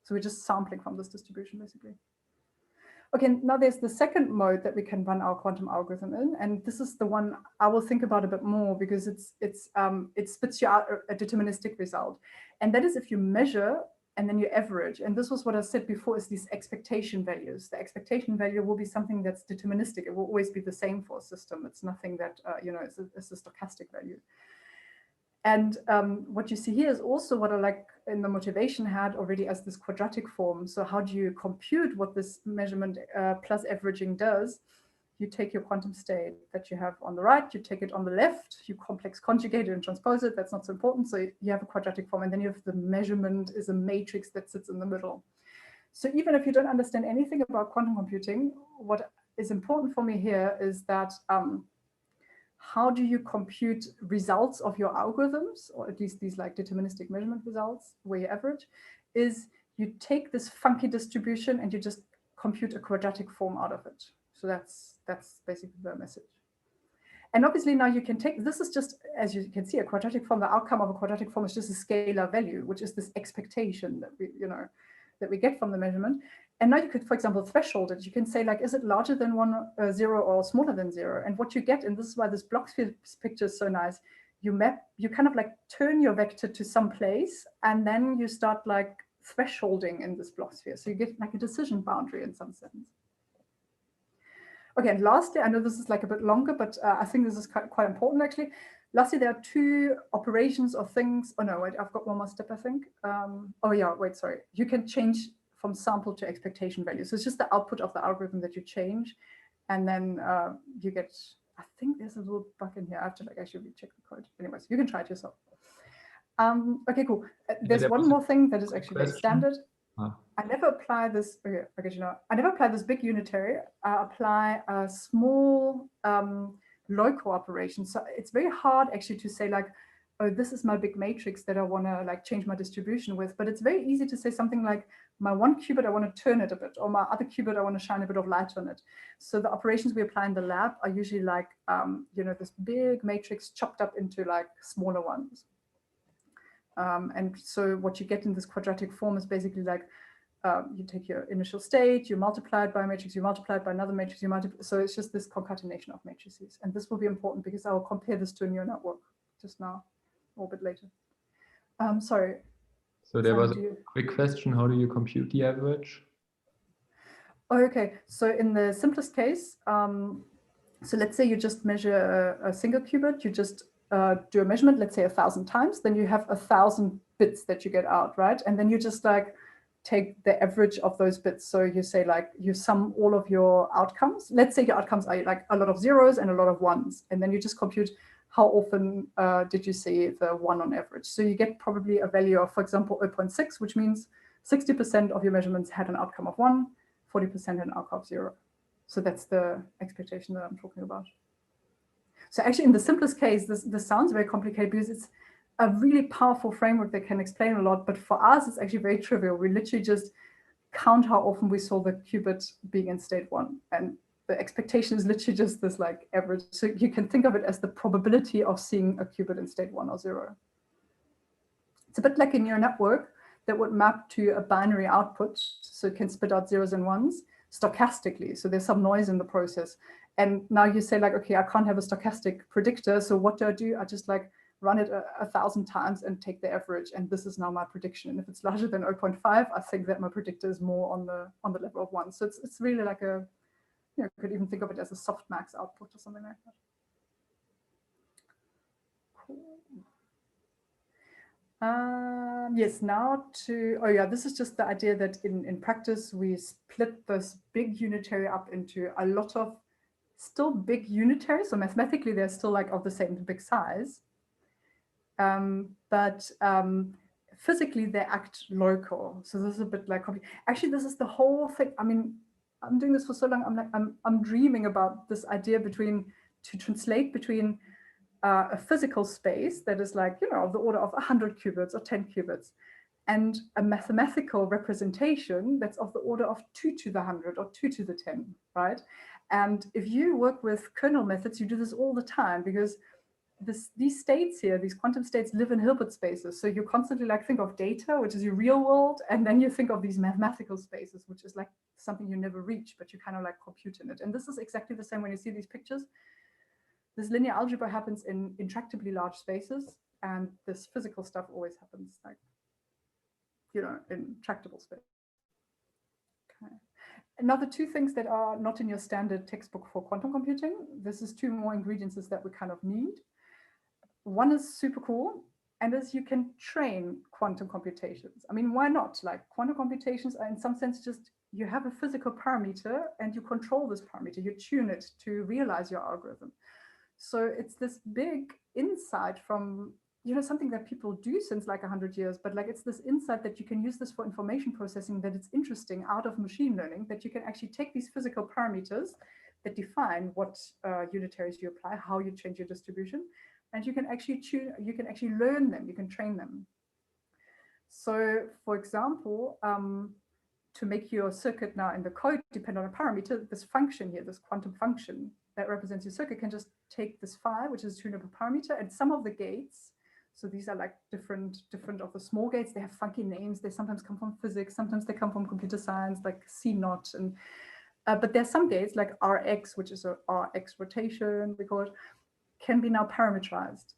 So we're just sampling from this distribution basically. Okay, now there's the second mode that we can run our quantum algorithm in, and this is the one I will think about a bit more because it spits you out a deterministic result, and that is if you measure and then you average. And this was what I said before, is these expectation values. The expectation value will be something that's deterministic. It will always be the same for a system. It's nothing that, you know, it's a stochastic value. And what you see here is also what I like in the motivation had already as this quadratic form. So how do you compute what this measurement plus averaging does? You take your quantum state that you have on the right, you take it on the left, you complex conjugate it and transpose it. That's not so important. So you have a quadratic form, and then you have the measurement is a matrix that sits in the middle. So even if you don't understand anything about quantum computing, what is important for me here is that how do you compute results of your algorithms, or at least these like deterministic measurement results where you average, is you take this funky distribution and you just compute a quadratic form out of it. So that's basically the message. And obviously now you can take, this is just, as you can see, a quadratic form. The outcome of a quadratic form is just a scalar value, which is this expectation that we, you know, that we get from the measurement. And now you could, for example, threshold it. You can say like, is it larger than 0 or smaller than 0? And what you get, and this is why this block sphere picture is so nice, you kind of like turn your vector to some place, and then you start like thresholding in this block sphere. So you get like a decision boundary in some sense. Okay, and lastly, I know this is like a bit longer, but I think this is quite important actually. Lastly, there are 2 operations or things. Oh no, wait, I've got one more step, I think. Oh yeah, wait, sorry. You can change from sample to expectation value. So it's just the output of the algorithm that you change, and then you get I think there's a little bug in here. I have to like actually recheck the code. Anyways, you can try it yourself. Okay, cool. There's one more thing that is actually very standard. I never apply this. Okay, I never apply this big unitary. I apply a small local operation. So it's very hard actually to say like, oh, this is my big matrix that I want to like change my distribution with. But it's very easy to say something like, my one qubit, I want to turn it a bit, or my other qubit, I want to shine a bit of light on it. So the operations we apply in the lab are usually like, this big matrix chopped up into like smaller ones. And so what you get in this quadratic form is basically like, you take your initial state, you multiply it by a matrix, you multiply it by another matrix, you multiply. So it's just this concatenation of matrices. And this will be important because I will compare this to a neural network just now, or a bit later. Sorry. So there was a quick question, how do you compute the average? Oh, okay, so in the simplest case, so let's say you just measure a single qubit, you just do a measurement, let's say 1,000 times, then you have 1,000 bits that you get out, right? And then you just like take the average of those bits. So you say like, you sum all of your outcomes. Let's say your outcomes are like a lot of zeros and a lot of ones. And then you just compute how often did you see the one on average. So you get probably a value of, for example, 0.6, which means 60% of your measurements had an outcome of 1, 40% had an outcome of 0. So that's the expectation that I'm talking about. So actually, in the simplest case, this sounds very complicated because it's a really powerful framework that can explain a lot. But for us, it's actually very trivial. We literally just count how often we saw the qubit being in state 1. And the expectation is literally just this like average. So you can think of it as the probability of seeing a qubit in state 1 or 0. It's a bit like a neural network that would map to a binary output. So it can spit out zeros and ones stochastically. So there's some noise in the process. And now you say like, okay, I can't have a stochastic predictor. So what do? I just like run it 1,000 times and take the average. And this is now my prediction. And if it's larger than 0.5, I think that my predictor is more on the level of 1. So it's really like a, you could even think of it as a softmax output or something like that. Cool. Yes, now this is just the idea that in practice, we split this big unitary up into a lot of still big unitaries. So mathematically, they're still like of the same big size. But physically, they act local. So this is a bit like, actually, this is the whole thing. I mean, I'm doing this for so long. I'm dreaming about this idea to translate between a physical space that is like, of the order of 100 qubits or 10 qubits, and a mathematical representation that's of the order of 2 to the 100 or 2 to the 10, right? And if you work with kernel methods, you do this all the time because these states here, these quantum states live in Hilbert spaces. So you constantly like think of data, which is your real world, and then you think of these mathematical spaces, which is like something you never reach, but you kind of like compute in it. And this is exactly the same when you see these pictures. This linear algebra happens in intractably large spaces, and this physical stuff always happens like, in tractable space. Okay. Now, the two things that are not in your standard textbook for quantum computing, this is 2 more ingredients that we kind of need. One is super cool, and is you can train quantum computations. I mean, why not? Like quantum computations are in some sense just, you have a physical parameter and you control this parameter, you tune it to realize your algorithm. So it's this big insight from, something that people do since like 100 years, but like it's this insight that you can use this for information processing, that it's interesting out of machine learning, that you can actually take these physical parameters that define what unitaries you apply, how you change your distribution, and you can actually learn them, you can train them. So for example, to make your circuit now in the code depend on a parameter, this function here, this quantum function that represents your circuit, can just take this phi, which is a tunable parameter, and some of the gates, so these are like different of the small gates, they have funky names, they sometimes come from physics, sometimes they come from computer science, like C0, and but there's some gates like Rx, which is a Rx rotation, we call it, can be now parameterized.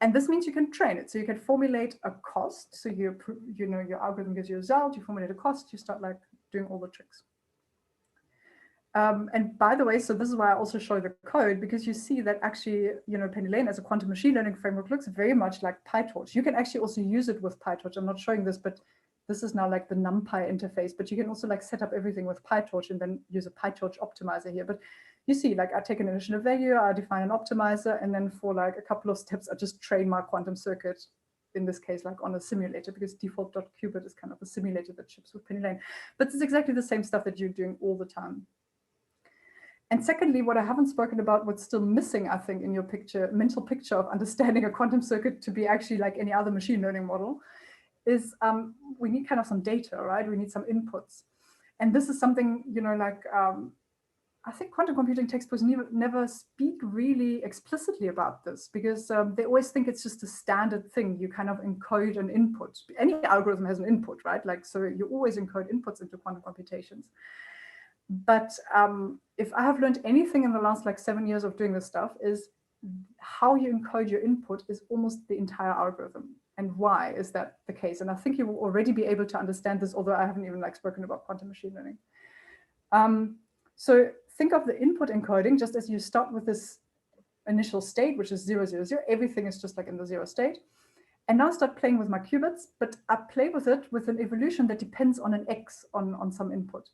And this means you can train it. So you can formulate a cost. So your algorithm gives you a result, you formulate a cost, you start like doing all the tricks. And by the way, so this is why I also show the code, because you see that actually, Penny Lane as a quantum machine learning framework looks very much like PyTorch. You can actually also use it with PyTorch. I'm not showing this, but this is now like the NumPy interface, but you can also like set up everything with PyTorch and then use a PyTorch optimizer here. But you see, like I take an initial value, I define an optimizer, and then for like a couple of steps, I just train my quantum circuit, in this case, like on a simulator, because default.qubit is kind of a simulator that ships with penny lane. But it's exactly the same stuff that you're doing all the time. And secondly, what I haven't spoken about, what's still missing, I think, in your mental picture of understanding a quantum circuit to be actually like any other machine learning model, is we need kind of some data, right? We need some inputs. And this is something, you know, like I think quantum computing textbooks never speak really explicitly about this, because they always think it's just a standard thing. You kind of encode an input. Any algorithm has an input, right? Like, so you always encode inputs into quantum computations. But if I have learned anything in the last like 7 years of doing this stuff, is how you encode your input is almost the entire algorithm. And why is that the case? And I think you will already be able to understand this, although I haven't even like spoken about quantum machine learning. So think of the input encoding just as you start with this initial state, which is 0, 0, 0. Everything is just like in the 0 state. And now start playing with my qubits, but I play with it with an evolution that depends on an X on some input.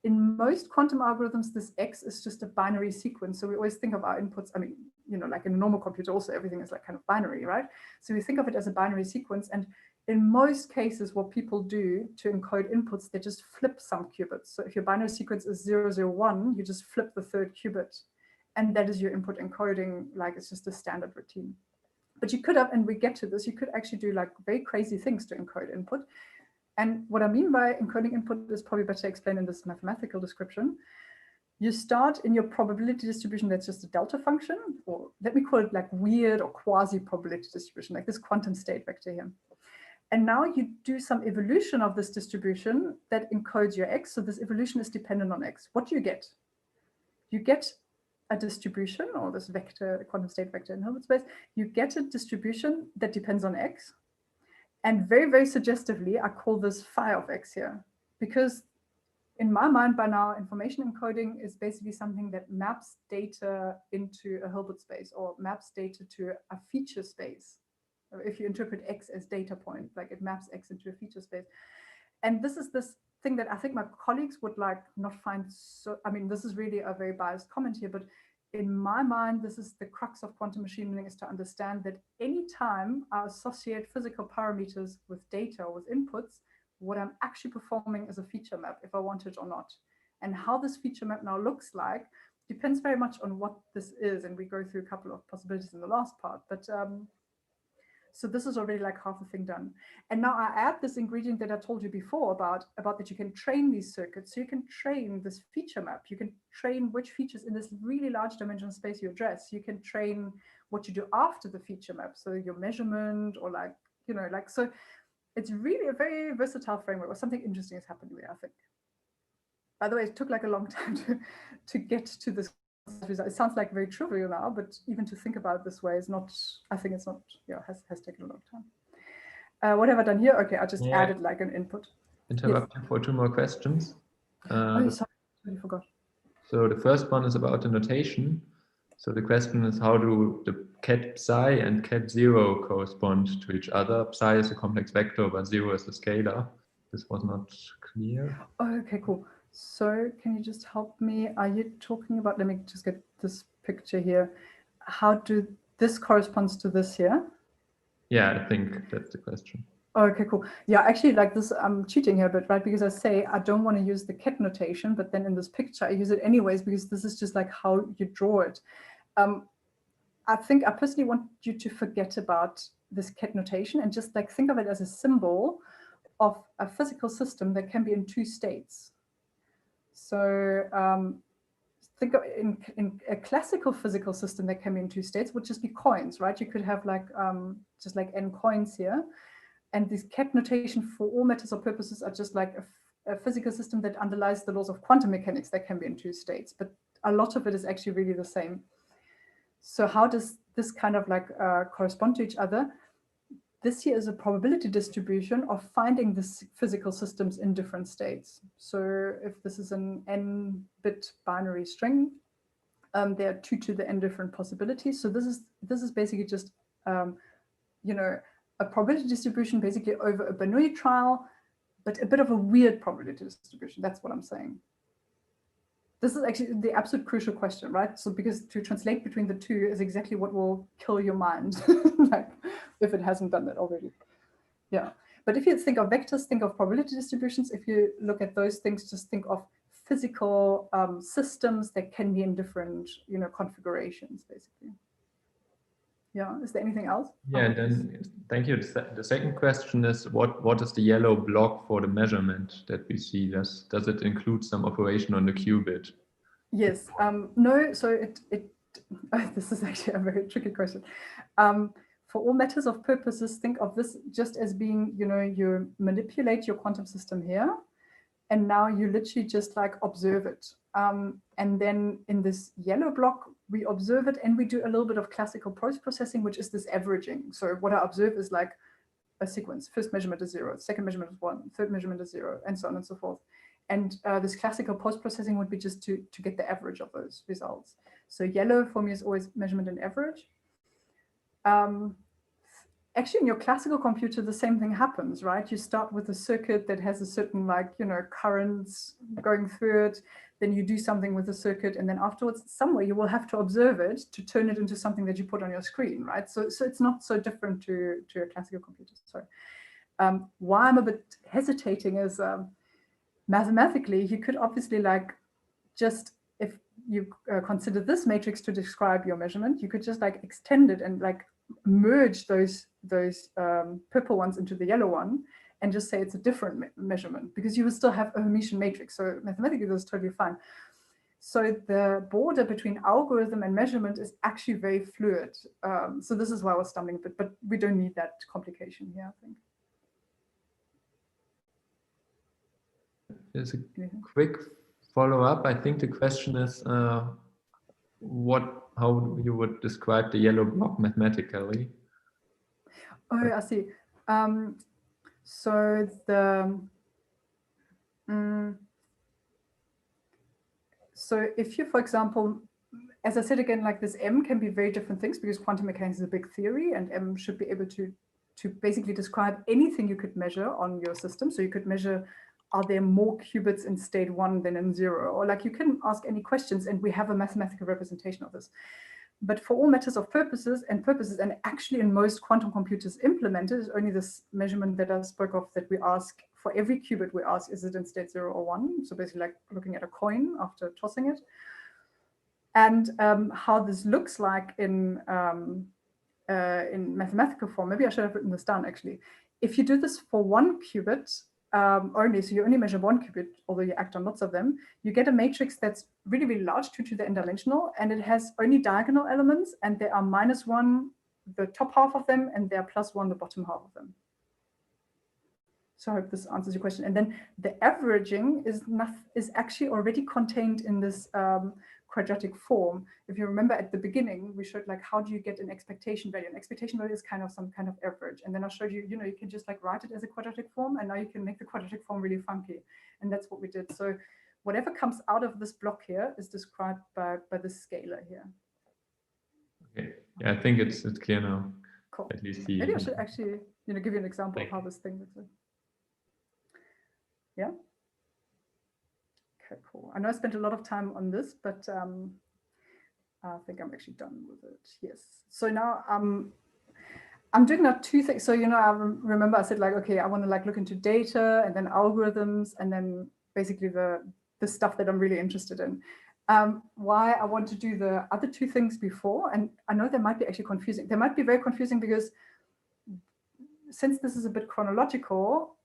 In most quantum algorithms, this X is just a binary sequence. So we always think of our inputs, I mean, you know, like in a normal computer also, everything is like kind of binary, right? So we think of it as a binary sequence. And in most cases, what people do to encode inputs, they just flip some qubits. So if your binary sequence is 0, 0, 1, you just flip the third qubit. And that is your input encoding, like it's just a standard routine. But you could have, and we get to this, you could actually do like very crazy things to encode input. And what I mean by encoding input is probably better explained in this mathematical description. You start in your probability distribution that's just a delta function, or let me call it like weird or quasi-probability distribution, like this quantum state vector here. And now you do some evolution of this distribution that encodes your X. So this evolution is dependent on X. What do you get? You get a distribution, or this vector, quantum state vector in Hilbert space. You get a distribution that depends on X. And very, very suggestively, I call this phi of X here, because in my mind by now, information encoding is basically something that maps data into a Hilbert space, or maps data to a feature space. If you interpret X as data point, like it maps X into a feature space. And this is this thing that I think my colleagues would like not find so, I mean, this is really a very biased comment here, but in my mind, this is the crux of quantum machine learning, is to understand that anytime I associate physical parameters with data or with inputs, what I'm actually performing is a feature map, if I want it or not. And how this feature map now looks like depends very much on what this is. And we go through a couple of possibilities in the last part. But so this is already like half the thing done. And now I add this ingredient that I told you before about that you can train these circuits. So you can train this feature map. You can train which features in this really large dimensional space you address. You can train what you do after the feature map. So your measurement, or like, you know, like, so it's really a very versatile framework, or something interesting is happening there, I think. By the way, it took like a long time to get to this result. It sounds like very trivial now, but even to think about it this way is not, I think it's not, yeah, has taken a long time. What have I done here? Okay, I just added like an input. Interrupt you for 2 more questions. Oh, sorry, I forgot. So the first one is about the notation. So the question is, how do the ket psi and ket 0 correspond to each other? Psi is a complex vector, but 0 is a scalar. This was not clear. Oh, okay, cool. So can you just help me? Are you talking about, let me just get this picture here. How do this corresponds to this here? Yeah, I think that's the question. Okay, cool. Yeah, actually, like this, I'm cheating here a bit, right? Because I say I don't want to use the ket notation, but then in this picture, I use it anyways, because this is just like how you draw it. I think I personally want you to forget about this ket notation and just like think of it as a symbol of a physical system that can be in 2 states. So think of in a classical physical system that can be in 2 states would just be coins, right? You could have like just like n coins here. And this ket notation for all matters or purposes are just like a physical system that underlies the laws of quantum mechanics that can be in 2 states. But a lot of it is actually really the same. So how does this kind of like correspond to each other? This here is a probability distribution of finding these physical systems in different states. So if this is an n-bit binary string, there are 2 to the n different possibilities. So this is basically just you know, a probability distribution basically over a Bernoulli trial, but a bit of a weird probability distribution. That's what I'm saying. this is actually the absolute crucial question, right? So because to translate between the two is exactly what will kill your mind, like if it hasn't done that already. Yeah. But if you think of vectors, think of probability distributions. If you look at those things, just think of physical systems that can be in different, configurations, basically. Yeah. Is there anything else? Yeah, then thank you. The second question is what is the yellow block for the measurement that we see? Does it include some operation on the qubit? Yes. No. So this is actually a very tricky question. For all matters of purposes, think of this just as being, you manipulate your quantum system here, and now you literally just like observe it. And then in this yellow block, we observe it and we do a little bit of classical post-processing, which is this averaging. So what I observe is like a sequence. First measurement is 0, second measurement is 1, third measurement is 0, and so on and so forth. And this classical post-processing would be just to get the average of those results. So yellow for me is always measurement and average. Actually, in your classical computer, the same thing happens, right? You start with a circuit that has a certain, currents going through it. Then you do something with the circuit, and then afterwards, somewhere you will have to observe it to turn it into something that you put on your screen, right? So it's not so different to a classical computer. So why I'm a bit hesitating is mathematically, you could obviously just, if you consider this matrix to describe your measurement, you could just extend it and merge those purple ones into the yellow one and just say it's a different measurement, because you will still have a Hermitian matrix. So mathematically, this is totally fine. So the border between algorithm and measurement is actually very fluid. So this is why I was stumbling a bit, but we don't need that complication here, I think. There's a quick follow-up. I think the question is how you would describe the yellow block mathematically. Oh, I see. So so if you, for example, as I said again, this M can be very different things, because quantum mechanics is a big theory, and M should be able to basically describe anything you could measure on your system. So you could measure, are there more qubits in state 1 than in 0? Or you can ask any questions, and we have a mathematical representation of this. But for all matters of purposes, and actually in most quantum computers implemented, is only this measurement that I spoke of, that we ask for every qubit. We ask, is it in state 0 or 1? So basically looking at a coin after tossing it. And how this looks like in mathematical form. Maybe I should have written this down, actually. If you do this for 1 qubit only, so you only measure 1 qubit, although you act on lots of them, you get a matrix that's really, really large, 2 to the n dimensional, and it has only diagonal elements, and there are -1 the top half of them, and there are +1 the bottom half of them. So I hope this answers your question. And then the averaging is actually already contained in this quadratic form. If you remember at the beginning, we showed how do you get an expectation value? An expectation value is kind of some kind of average. And then I showed you, you can just write it as a quadratic form, and now you can make the quadratic form really funky. And that's what we did. So whatever comes out of this block here is described by the scalar here. Okay. Yeah, I think it's clear now. Cool. At least maybe I should actually give you an example of how this thing looks like. Yeah. Okay, cool. I know I spent a lot of time on this, but I think I'm actually done with it. Yes. So now I'm doing now 2 things. So, I remember I said okay, I want to look into data and then algorithms and then basically the stuff that I'm really interested in. Why I want to do the other 2 things before, and I know they might be actually confusing. They might be very confusing because since this is a bit chronological,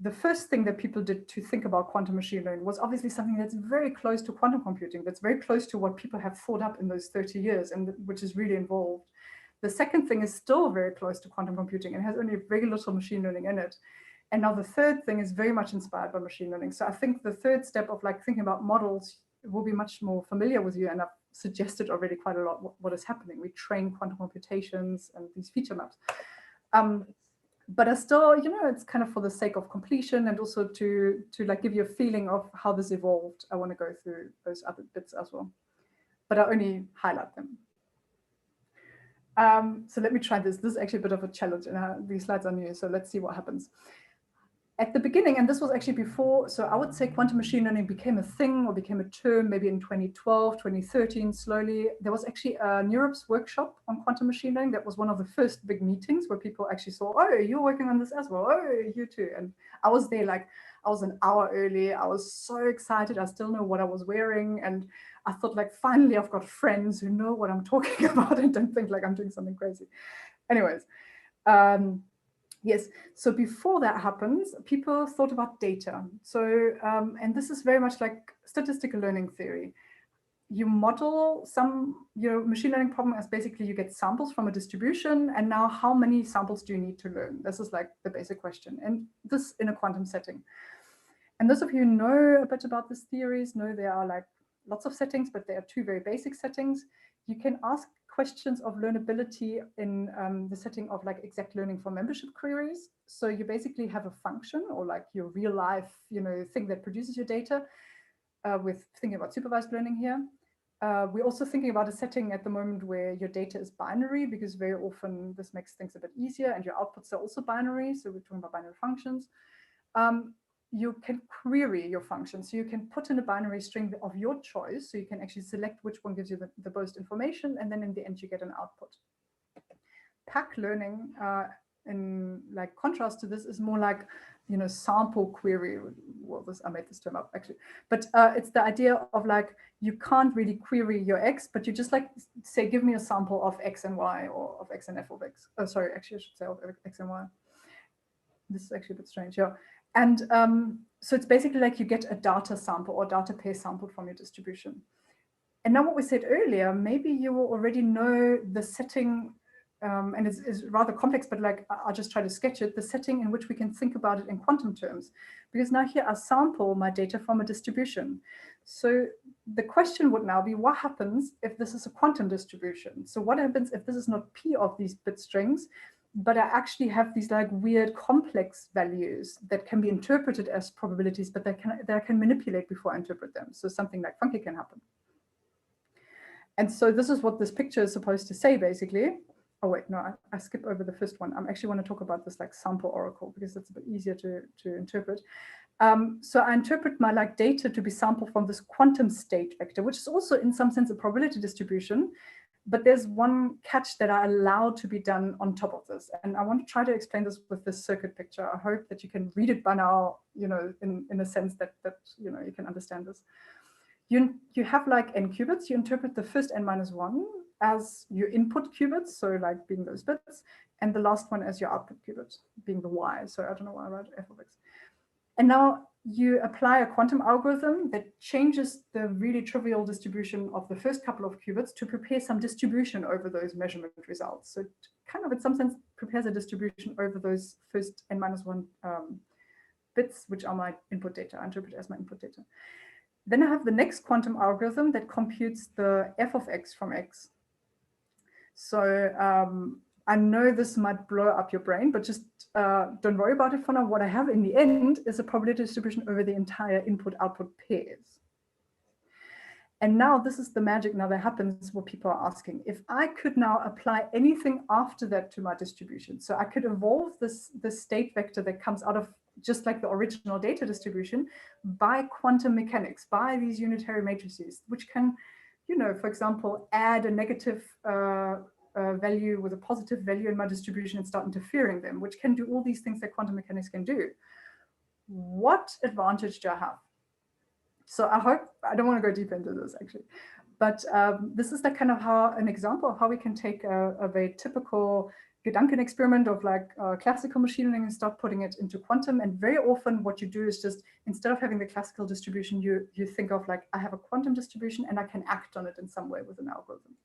the first thing that people did to think about quantum machine learning was obviously something that's very close to quantum computing, that's very close to what people have thought up in those 30 years, and which is really involved. The second thing is still very close to quantum computing and has only very little machine learning in it. And now the third thing is very much inspired by machine learning. So I think the third step of thinking about models will be much more familiar with you, and I've suggested already quite a lot what is happening. We train quantum computations and these feature maps. But I still, it's kind of for the sake of completion and also to give you a feeling of how this evolved. I want to go through those other bits as well, but I only highlight them. So let me try this. This is actually a bit of a challenge, and these slides are new, so let's see what happens. at the beginning, and this was actually before, so I would say quantum machine learning became a thing or became a term maybe in 2012, 2013, slowly. There was actually a NeurIPS workshop on quantum machine learning. That was one of the first big meetings where people actually saw, oh, you're working on this as well. Oh, you too. And I was there, like, I was an hour early. I was so excited. I still know what I was wearing. And I thought, like, finally, I've got friends who know what I'm talking about and don't think like I'm doing something crazy. Anyways, yes, so before that happens, people thought about data. So, and this is very much like statistical learning theory. You model some, machine learning problem as basically you get samples from a distribution, and now how many samples do you need to learn? This is like the basic question, and this in a quantum setting. And those of you who know a bit about these theories know there are like lots of settings, but there are two very basic settings. You can ask questions of learnability in the setting of like exact learning for membership queries. So you basically have a function or like your real life, thing that produces your data with thinking about supervised learning here. We're also thinking about a setting at the moment where your data is binary, because very often this makes things a bit easier, and your outputs are also binary. So we're talking about binary functions. You can query your function. So you can put in a binary string of your choice. So you can actually select which one gives you the most information. And then in the end, you get an output. Pack learning, in like contrast to this, is more like, sample query. Well, I made this term up actually. But it's the idea of like, you can't really query your X, but you just like say, give me a sample of X and Y, or of X and F of X. Oh, sorry, actually I should say of X and Y. This is actually a bit strange, yeah. And so it's basically like you get a data sample or data pair sample from your distribution. And now what we said earlier, maybe you will already know the setting, and it's rather complex, but like I'll just try to sketch it, the setting in which we can think about it in quantum terms. Because now here I sample my data from a distribution. So the question would now be, what happens if this is a quantum distribution? So what happens if this is not P of these bit strings, but I actually have these like weird complex values that can be interpreted as probabilities, but that I can manipulate before I interpret them. So something like funky can happen. And so this is what this picture is supposed to say, basically. Oh wait, no, I skipped over the first one. I actually want to talk about this like sample oracle, because it's a bit easier to interpret. So I interpret my like data to be sampled from this quantum state vector, which is also in some sense a probability distribution. But there's one catch that I allow to be done on top of this. And I want to try to explain this with this circuit picture. I hope that you can read it by now, in a sense that you can understand this. You have like n qubits. You interpret the first n-1 as your input qubits, so like being those bits, and the last one as your output qubit, being the y. So I don't know why I write f of x. And now you apply a quantum algorithm that changes the really trivial distribution of the first couple of qubits to prepare some distribution over those measurement results. So it kind of, in some sense, prepares a distribution over those first n-1 bits, which are my input data. I interpret as my input data. Then I have the next quantum algorithm that computes the f of x from x. So I know this might blow up your brain, but just don't worry about it for now. What I have in the end is a probability distribution over the entire input-output pairs. And now this is the magic now that happens, what people are asking. If I could now apply anything after that to my distribution, so I could evolve this state vector that comes out of just like the original data distribution by quantum mechanics, by these unitary matrices, which can, for example, add a negative value with a positive value in my distribution and start interfering them, which can do all these things that quantum mechanics can do. What advantage do I have? So I don't want to go deep into this actually, but this is the kind of an example of how we can take a very typical Gedanken experiment of like classical machine learning and start putting it into quantum. And very often what you do is just, instead of having the classical distribution, you think of like, I have a quantum distribution and I can act on it in some way with an algorithm.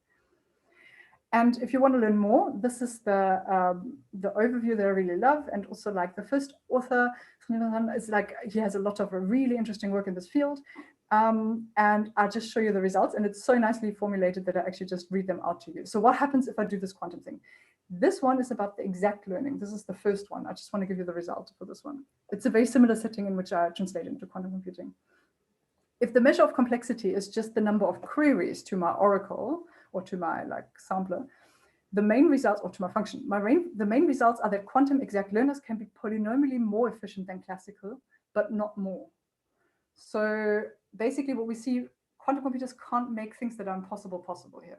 And if you want to learn more, this is the overview that I really love. And also like the first author is like, he has a lot of really interesting work in this field. And I'll just show you the results. And it's so nicely formulated that I actually just read them out to you. So what happens if I do this quantum thing? This one is about the exact learning. This is the first one. I just want to give you the result for this one. It's a very similar setting in which I translate into quantum computing. If the measure of complexity is just the number of queries to my oracle or to my like sampler, The main results, or to my function, the main results are that quantum exact learners can be polynomially more efficient than classical, but not more. So basically what we see, quantum computers can't make things that are impossible possible here.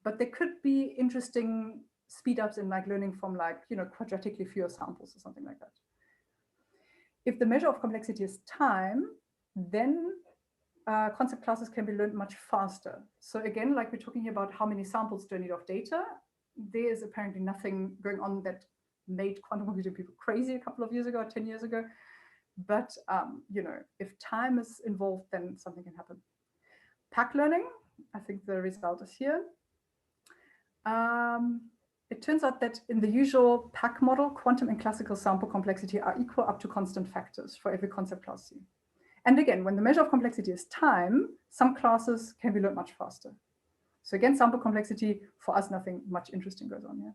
But there could be interesting speed ups in like learning from like, quadratically fewer samples or something like that. If the measure of complexity is time, then concept classes can be learned much faster. So again, like we're talking here about how many samples do I need of data, there is apparently nothing going on that made quantum computing people crazy a couple of years ago, 10 years ago. But, if time is involved, then something can happen. Pack learning, I think the result is here. It turns out that in the usual pack model, quantum and classical sample complexity are equal up to constant factors for every concept class C. And again, when the measure of complexity is time, some classes can be learned much faster. So again, sample complexity, for us, nothing much interesting goes on here.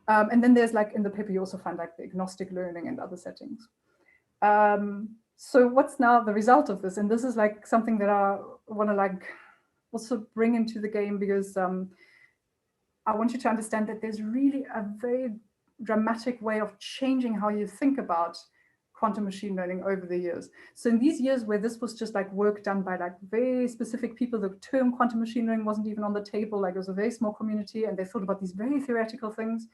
And then there's like in the paper, you also find like the agnostic learning and other settings. So what's now the result of this? And this is like something that I want to like also bring into the game, because I want you to understand that there's really a very dramatic way of changing how you think about quantum machine learning over the years. So in these years where this was just like work done by like very specific people, the term quantum machine learning wasn't even on the table, like it was a very small community and they thought about these very theoretical things.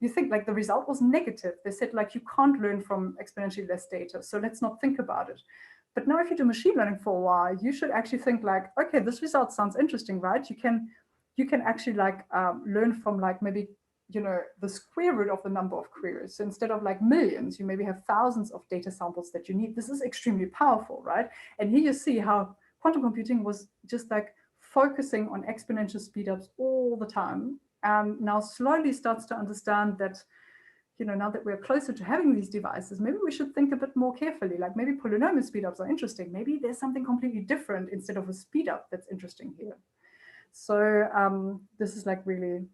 You think like the result was negative. They said like, you can't learn from exponentially less data, so let's not think about it. But now if you do machine learning for a while, you should actually think like, okay, this result sounds interesting, right? You can actually like learn from like maybe, the square root of the number of queries. So instead of like millions, you maybe have thousands of data samples that you need. This is extremely powerful, right? And here you see how quantum computing was just like focusing on exponential speedups all the time. And now slowly starts to understand that, now that we're closer to having these devices, maybe we should think a bit more carefully, like maybe polynomial speedups are interesting. Maybe there's something completely different instead of a speedup that's interesting here. So this is like really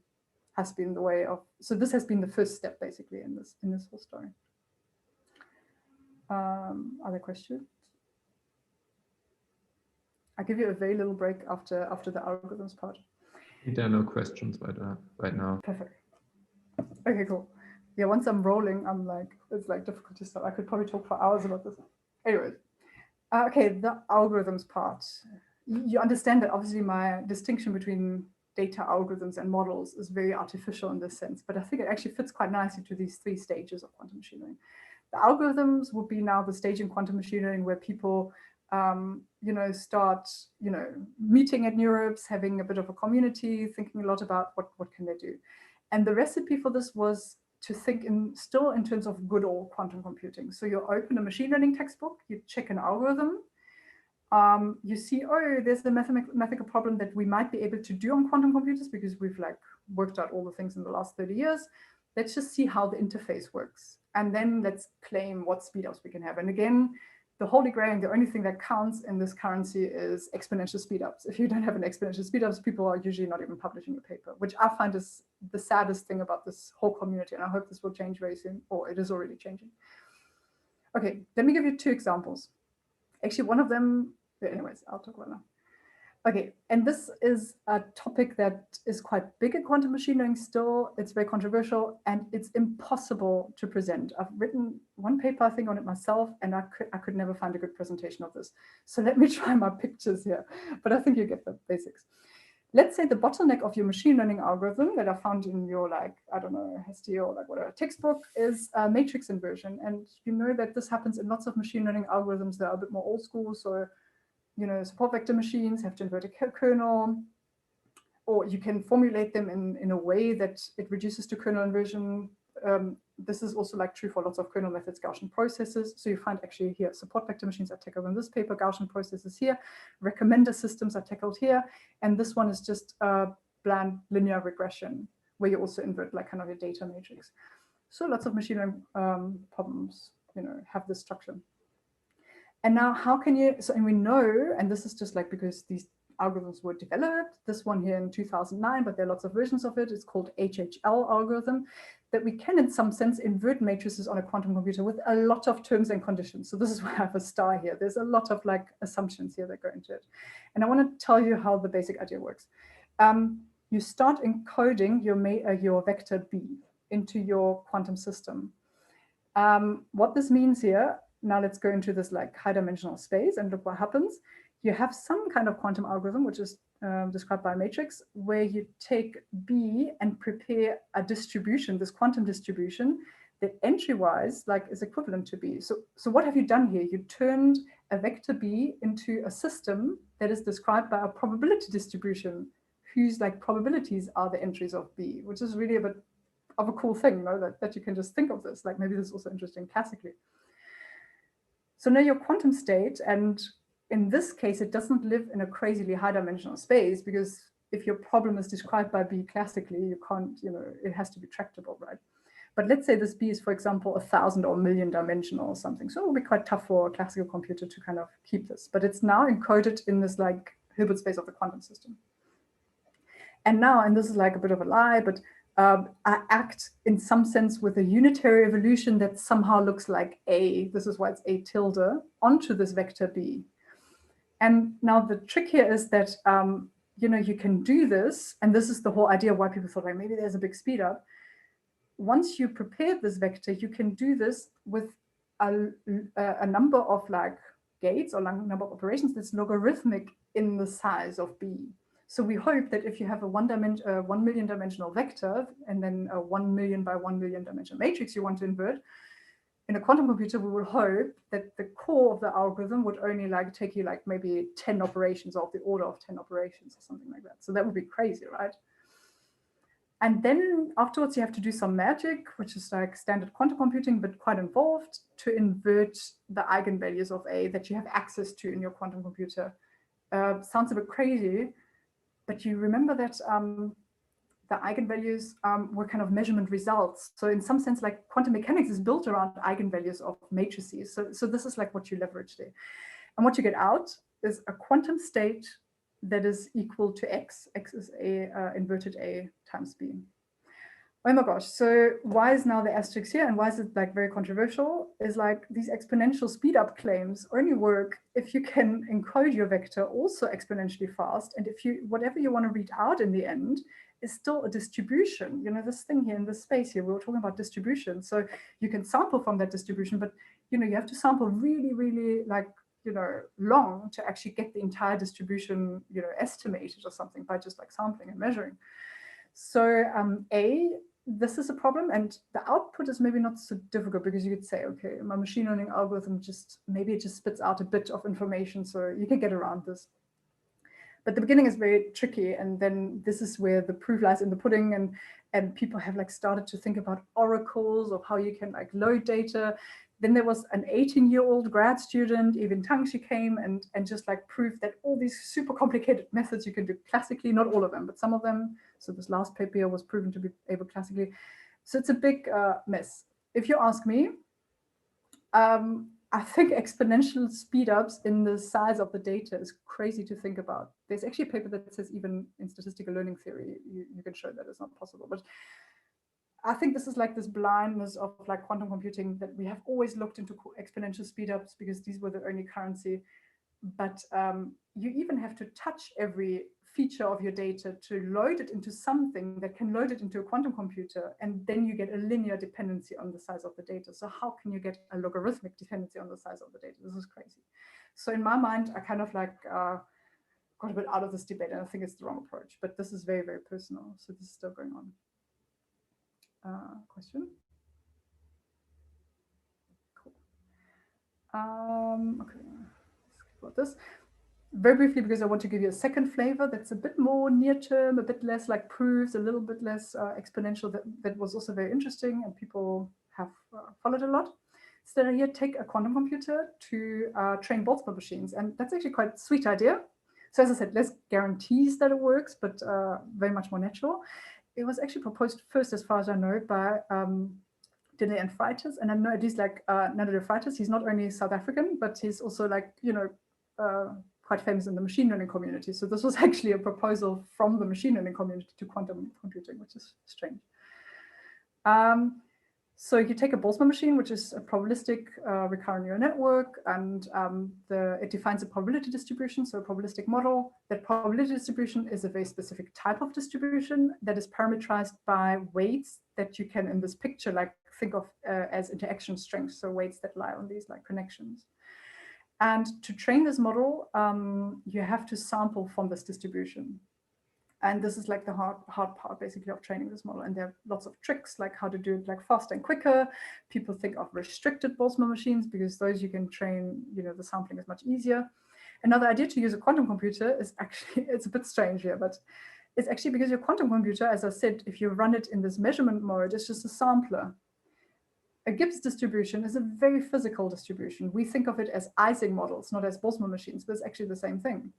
has been the way of, so this has been the first step basically in this whole story. Other questions? I'll give you a very little break after the algorithms part. There are no questions right now. Perfect. Okay, cool. Yeah, once I'm rolling, I'm like, it's like difficult to stop. I could probably talk for hours about this. Anyways, okay, the algorithms part. You understand that obviously my distinction between data algorithms and models is very artificial in this sense, but I think it actually fits quite nicely to these three stages of quantum machine learning. The algorithms would be now the stage in quantum machine learning where people start, meeting at NeurIPS, having a bit of a community, thinking a lot about what can they do. And the recipe for this was to think still in terms of good old quantum computing. So you open a machine learning textbook, you check an algorithm, you see, oh, there's a mathematical problem that we might be able to do on quantum computers because we've like worked out all the things in the last 30 years. Let's just see how the interface works. And then let's claim what speedups we can have. And again, the holy grail and the only thing that counts in this currency is exponential speedups. If you don't have an exponential speedups, people are usually not even publishing a paper, which I find is the saddest thing about this whole community. And I hope this will change very soon, or it is already changing. Okay, let me give you two examples. Actually, one of them, anyways, I'll talk about now. Okay, and this is a topic that is quite big in quantum machine learning still. It's very controversial and it's impossible to present. I've written one paper, I think, on it myself, and I could never find a good presentation of this. So let me try my pictures here, but I think you get the basics. Let's say the bottleneck of your machine learning algorithm that I found in your, like, I don't know, HESTI or like whatever textbook is matrix inversion. And you know that this happens in lots of machine learning algorithms that are a bit more old school. So support vector machines have to invert a kernel, or you can formulate them in a way that it reduces to kernel inversion. This is also like true for lots of kernel methods, Gaussian processes. So you find actually here, support vector machines are tackled in this paper, Gaussian processes here, recommender systems are tackled here. And this one is just a bland linear regression, where you also invert like kind of your data matrix. So lots of machine learning problems, have this structure. And now how can you, and we know, and this is just like because these algorithms were developed, this one here in 2009, but there are lots of versions of it. It's called HHL algorithm, that we can in some sense invert matrices on a quantum computer with a lot of terms and conditions. So this is why I have a star here. There's a lot of like assumptions here that go into it. And I want to tell you how the basic idea works. you start encoding your vector B into your quantum system. What this means here, now let's go into this like high dimensional space and look what happens. You have some kind of quantum algorithm, which is described by a matrix, where you take B and prepare a distribution, this quantum distribution, that entry-wise like is equivalent to B. So what have you done here? You turned a vector B into a system that is described by a probability distribution whose like probabilities are the entries of B, which is really a bit of a cool thing, you know, that you can just think of this. Like maybe this is also interesting classically. So now your quantum state, and in this case, it doesn't live in a crazily high dimensional space, because if your problem is described by B classically, you can't, you know, it has to be tractable, right? But let's say this B is, for example, 1,000 or 1,000,000 dimensional or something. So it will be quite tough for a classical computer to kind of keep this. But it's now encoded in this like Hilbert space of the quantum system. And now, and this is like a bit of a lie, but I act in some sense with a unitary evolution that somehow looks like A, this is why it's A tilde, onto this vector B. And now the trick here is that, you know, you can do this, and this is the whole idea why people thought, like, maybe there's a big speed up. Once you prepare this vector, you can do this with a number of like gates or number of operations that's logarithmic in the size of B. So we hope that if you have a 1,000,000 dimensional vector and then a 1,000,000 by 1,000,000 dimensional matrix you want to invert, in a quantum computer, we will hope that the core of the algorithm would only like take you like maybe 10 operations, or of the order of 10 operations or something like that. So that would be crazy, right? And then afterwards, you have to do some magic, which is like standard quantum computing, but quite involved, to invert the eigenvalues of A that you have access to in your quantum computer. Sounds a bit crazy, but you remember that the eigenvalues were kind of measurement results. So in some sense, like quantum mechanics is built around eigenvalues of matrices. So this is like what you leverage there. And what you get out is a quantum state that is equal to X. X is A inverted A times B. Oh my gosh, so why is now the asterisk here, and why is it like very controversial? Is like these exponential speed up claims only work if you can encode your vector also exponentially fast, and if you, whatever you want to read out in the end is still a distribution. You know, this thing here in this space here, we were talking about distribution. So you can sample from that distribution, but you know, you have to sample really, really like, you know, long to actually get the entire distribution, you know, estimated or something by just like sampling and measuring. So this is a problem, and the output is maybe not so difficult, because you could say, okay, my machine learning algorithm maybe it just spits out a bit of information, so you can get around this. But the beginning is very tricky, and then this is where the proof lies in the pudding, and people have like started to think about oracles of how you can like load data. Then there was an 18-year-old grad student, Evin Tang, she came and just like proved that all these super complicated methods you can do classically, not all of them, but some of them. So this last paper was proven to be able classically. So it's a big mess. If you ask me, I think exponential speedups in the size of the data is crazy to think about. There's actually a paper that says even in statistical learning theory, you can show that it's not possible. But I think this is like this blindness of like quantum computing, that we have always looked into exponential speedups because these were the only currency. But you even have to touch every feature of your data to load it into something that can load it into a quantum computer, and then you get a linear dependency on the size of the data. So how can you get a logarithmic dependency on the size of the data? This is crazy. So in my mind, I kind of like got a bit out of this debate, and I think it's the wrong approach, but this is very, very personal. So this is still going on. Question? Cool. Okay, let's about this. Very briefly, because I want to give you a second flavor that's a bit more near-term, a bit less like proofs, a little bit less exponential, that was also very interesting and people have followed a lot. So here, take a quantum computer to train Boltzmann machines, and that's actually quite a sweet idea. So as I said, less guarantees that it works, but very much more natural. It was actually proposed first, as far as I know, by Dinner and Freitas, and I know at least like Nando Freitas, he's not only South African, but he's also like, you know, quite famous in the machine learning community. So this was actually a proposal from the machine learning community to quantum computing, which is strange. So you take a Boltzmann machine, which is a probabilistic recurrent neural network, and it defines a probability distribution, so a probabilistic model. That probability distribution is a very specific type of distribution that is parameterized by weights that you can, in this picture, like think of as interaction strengths, so weights that lie on these like connections. And to train this model, you have to sample from this distribution. And this is like the hard part, basically, of training this model. And there are lots of tricks, like how to do it like faster and quicker. People think of restricted Boltzmann machines because those you can train, the sampling is much easier. Another idea to use a quantum computer is actually, it's a bit strange here, but it's actually because your quantum computer, as I said, if you run it in this measurement mode, it's just a sampler. A Gibbs distribution is a very physical distribution. We think of it as Ising models, not as Boltzmann machines, but it's actually the same thing.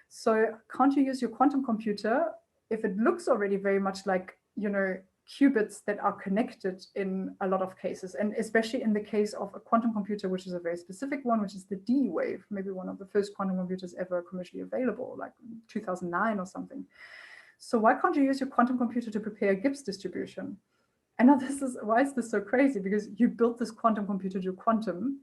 So can't you use your quantum computer if it looks already very much like, qubits that are connected in a lot of cases, and especially in the case of a quantum computer, which is a very specific one, which is the D wave, maybe one of the first quantum computers ever commercially available, like 2009 or something. So why can't you use your quantum computer to prepare a Gibbs distribution? And now why is this so crazy? Because you built this quantum computer to do quantum,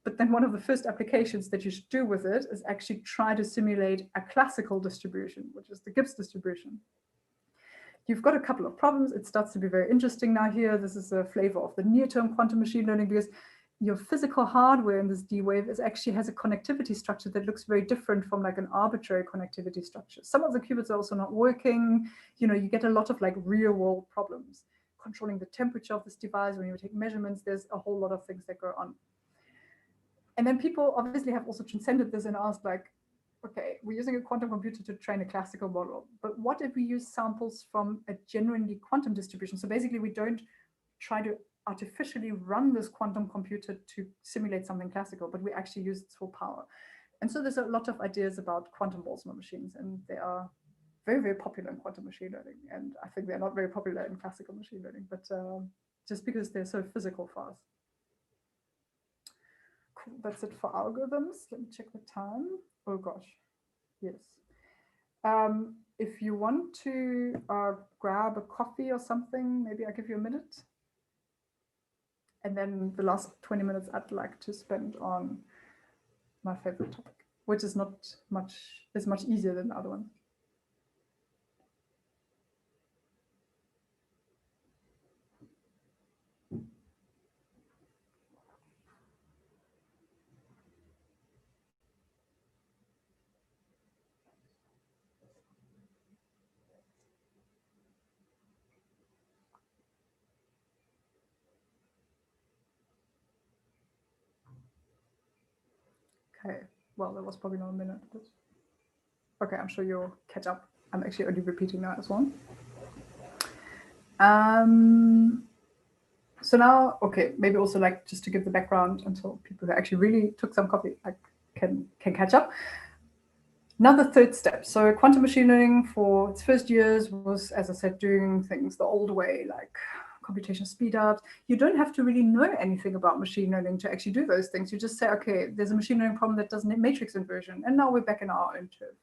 but then one of the first applications that you should do with it is actually try to simulate a classical distribution, which is the Gibbs distribution. You've got a couple of problems. It starts to be very interesting now here. This is a flavor of the near-term quantum machine learning, because your physical hardware in this D wave actually has a connectivity structure that looks very different from like an arbitrary connectivity structure. Some of the qubits are also not working. You get a lot of like real world problems. Controlling the temperature of this device, when you take measurements, there's a whole lot of things that go on. And then people obviously have also transcended this and asked like, okay, we're using a quantum computer to train a classical model, but what if we use samples from a genuinely quantum distribution? So basically we don't try to artificially run this quantum computer to simulate something classical, but we actually use its full power. And so there's a lot of ideas about quantum Boltzmann machines, and they are very, very popular in quantum machine learning. And I think they're not very popular in classical machine learning, but just because they're so physical for us. Cool, that's it for algorithms. Let me check the time. Oh gosh, yes. If you want to grab a coffee or something, maybe I'll give you a minute. And then the last 20 minutes I'd like to spend on my favorite topic, which is much easier than the other one. Okay, well, that was probably not a minute. But... okay, I'm sure you'll catch up. I'm actually only repeating that as one. So now, okay, maybe also like just to give the background until people who actually really took some coffee can catch up. Now the third step. So quantum machine learning for its first years was, as I said, doing things the old way, like computation speed-ups. You don't have to really know anything about machine learning to actually do those things. You just say, okay, there's a machine learning problem that does matrix inversion, and now we're back in our own turf.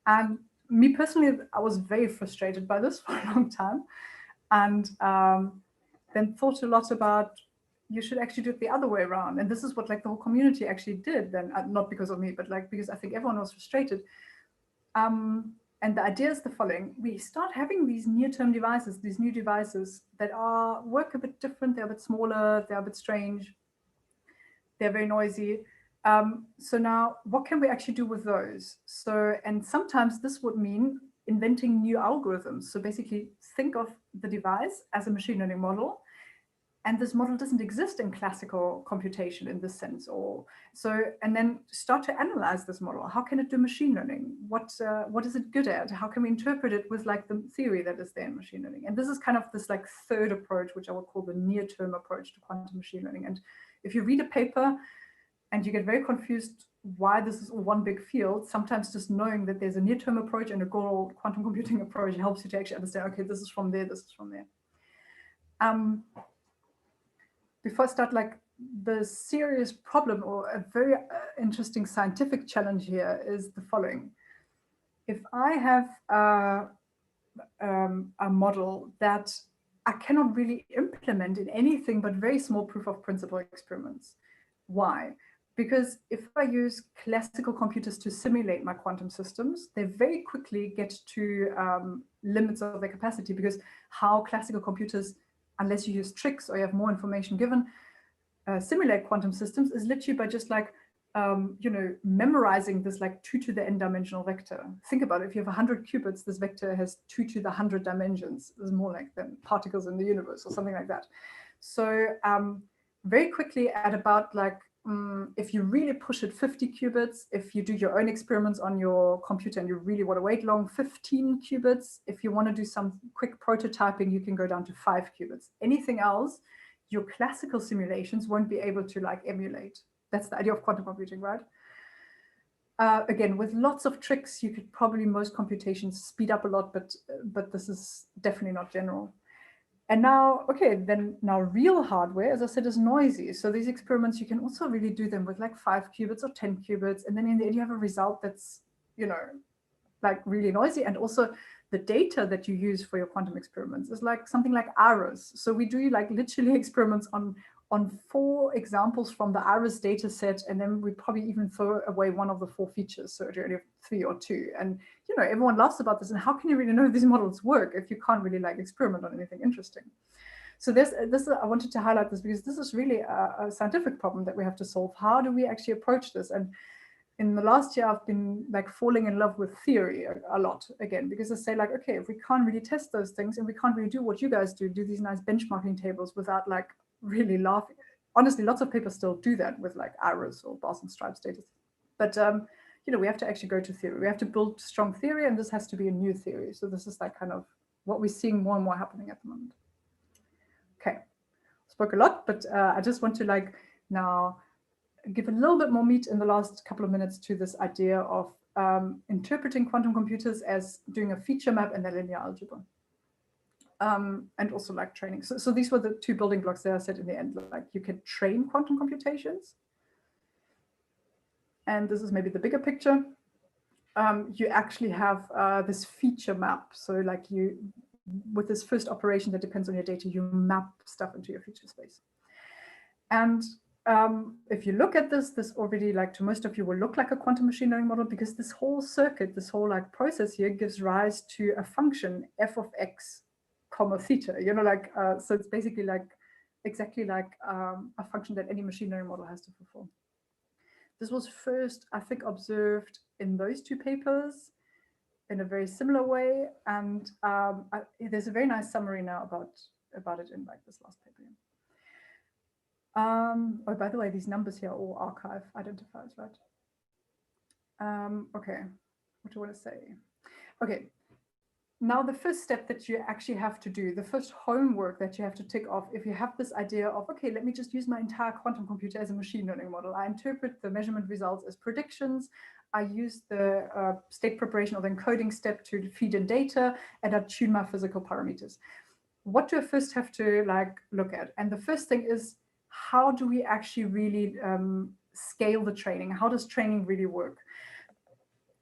And me personally, I was very frustrated by this for a long time, and then thought a lot about you should actually do it the other way around. And this is what like the whole community actually did then, not because of me, but like because I think everyone was frustrated. And the idea is the following: we start having these near-term devices, these new devices that work a bit different. They're a bit smaller, they're a bit strange, they're very noisy. So now what can we actually do with those? So, and sometimes this would mean inventing new algorithms. So basically think of the device as a machine learning model, and this model doesn't exist in classical computation in this sense, and then start to analyze this model. How can it do machine learning? What is it good at? How can we interpret it with like the theory that is there in machine learning? And this is kind of this like third approach, which I would call the near-term approach to quantum machine learning. And if you read a paper and you get very confused why this is one big field, sometimes just knowing that there's a near-term approach and a good old quantum computing approach helps you to actually understand, okay, this is from there, this is from there. Before I start, like the serious problem or a very interesting scientific challenge here is the following. If I have a model that I cannot really implement in anything but very small proof of principle experiments. Why? Because if I use classical computers to simulate my quantum systems, they very quickly get to limits of their capacity, because how classical computers, unless you use tricks or you have more information given, simulate quantum systems is literally by just like, memorizing this like 2 to the n dimensional vector. Think about it. If you have 100 qubits, this vector has 2 to the 100 dimensions. It's more like than particles in the universe or something like that. So very quickly at about like, if you really push it 50 qubits, if you do your own experiments on your computer and you really want to wait long, 15 qubits. If you want to do some quick prototyping, you can go down to 5 qubits. Anything else, your classical simulations won't be able to like emulate. That's the idea of quantum computing, right? Again, with lots of tricks, you could probably most computations speed up a lot, but this is definitely not general. And now, okay, then now real hardware, as I said, is noisy. So these experiments, you can also really do them with like 5 qubits or 10 qubits. And then in the end, you have a result that's, like really noisy. And also the data that you use for your quantum experiments is like something like ARIS. So we do like literally experiments on 4 examples from the ARIS data set, and then we probably even throw away one of the 4 features, so you only have 3 or 2. And everyone laughs about this, and how can you really know if these models work if you can't really like experiment on anything interesting? So I wanted to highlight this because this is really a scientific problem that we have to solve. How do we actually approach this? And in the last year, I've been like falling in love with theory a lot again, because I say like, okay, if we can't really test those things and we can't really do what you guys do these nice benchmarking tables without like really laughing. Honestly, lots of papers still do that with like ARIS or bars and stripes data. But we have to actually go to theory. We have to build strong theory, and this has to be a new theory. So this is like kind of what we're seeing more and more happening at the moment. Okay, spoke a lot, but I just want to like now give a little bit more meat in the last couple of minutes to this idea of interpreting quantum computers as doing a feature map and a linear algebra. And also like training. So these were the 2 building blocks that I said in the end, like you can train quantum computations. And this is maybe the bigger picture. You actually have this feature map. So like with this first operation that depends on your data, you map stuff into your feature space. And if you look at this already, like to most of you, will look like a quantum machine learning model, because this whole circuit, this whole like process here gives rise to a function f of x, comma theta, so it's basically like exactly like a function that any machine learning model has to perform. This was first, I think, observed in those 2 papers in a very similar way, and there's a very nice summary now about it in like this last paper. Oh, by the way, these numbers here are all archive identifiers, right? Okay, what do I want to say? Okay. Now, the first step that you actually have to do, the first homework that you have to tick off, if you have this idea of, okay, let me just use my entire quantum computer as a machine learning model. I interpret the measurement results as predictions. I use the state preparation or the encoding step to feed in data, and I tune my physical parameters. What do I first have to like look at? And the first thing is, how do we actually really scale the training? How does training really work?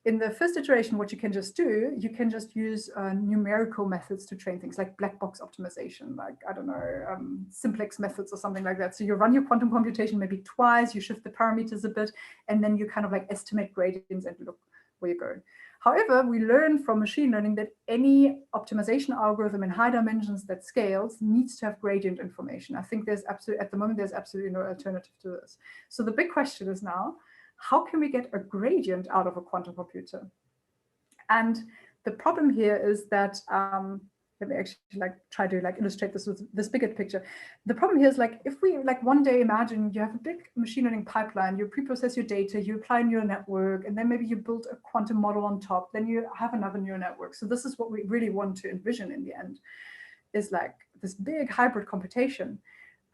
In the first iteration, what you can just do, you can just use numerical methods to train things like black box optimization, like, I don't know, simplex methods or something like that. So you run your quantum computation maybe twice, you shift the parameters a bit, and then you kind of like estimate gradients and look where you go. However, we learn from machine learning that any optimization algorithm in high dimensions that scales needs to have gradient information. I think at the moment, there's absolutely no alternative to this. So the big question is now, how can we get a gradient out of a quantum computer? And the problem here is that, let me actually like try to like illustrate this with this bigger picture. The problem here is like, if we like one day imagine you have a big machine learning pipeline, you pre-process your data, you apply a neural network, and then maybe you build a quantum model on top, then you have another neural network. So this is what we really want to envision in the end, is like this big hybrid computation.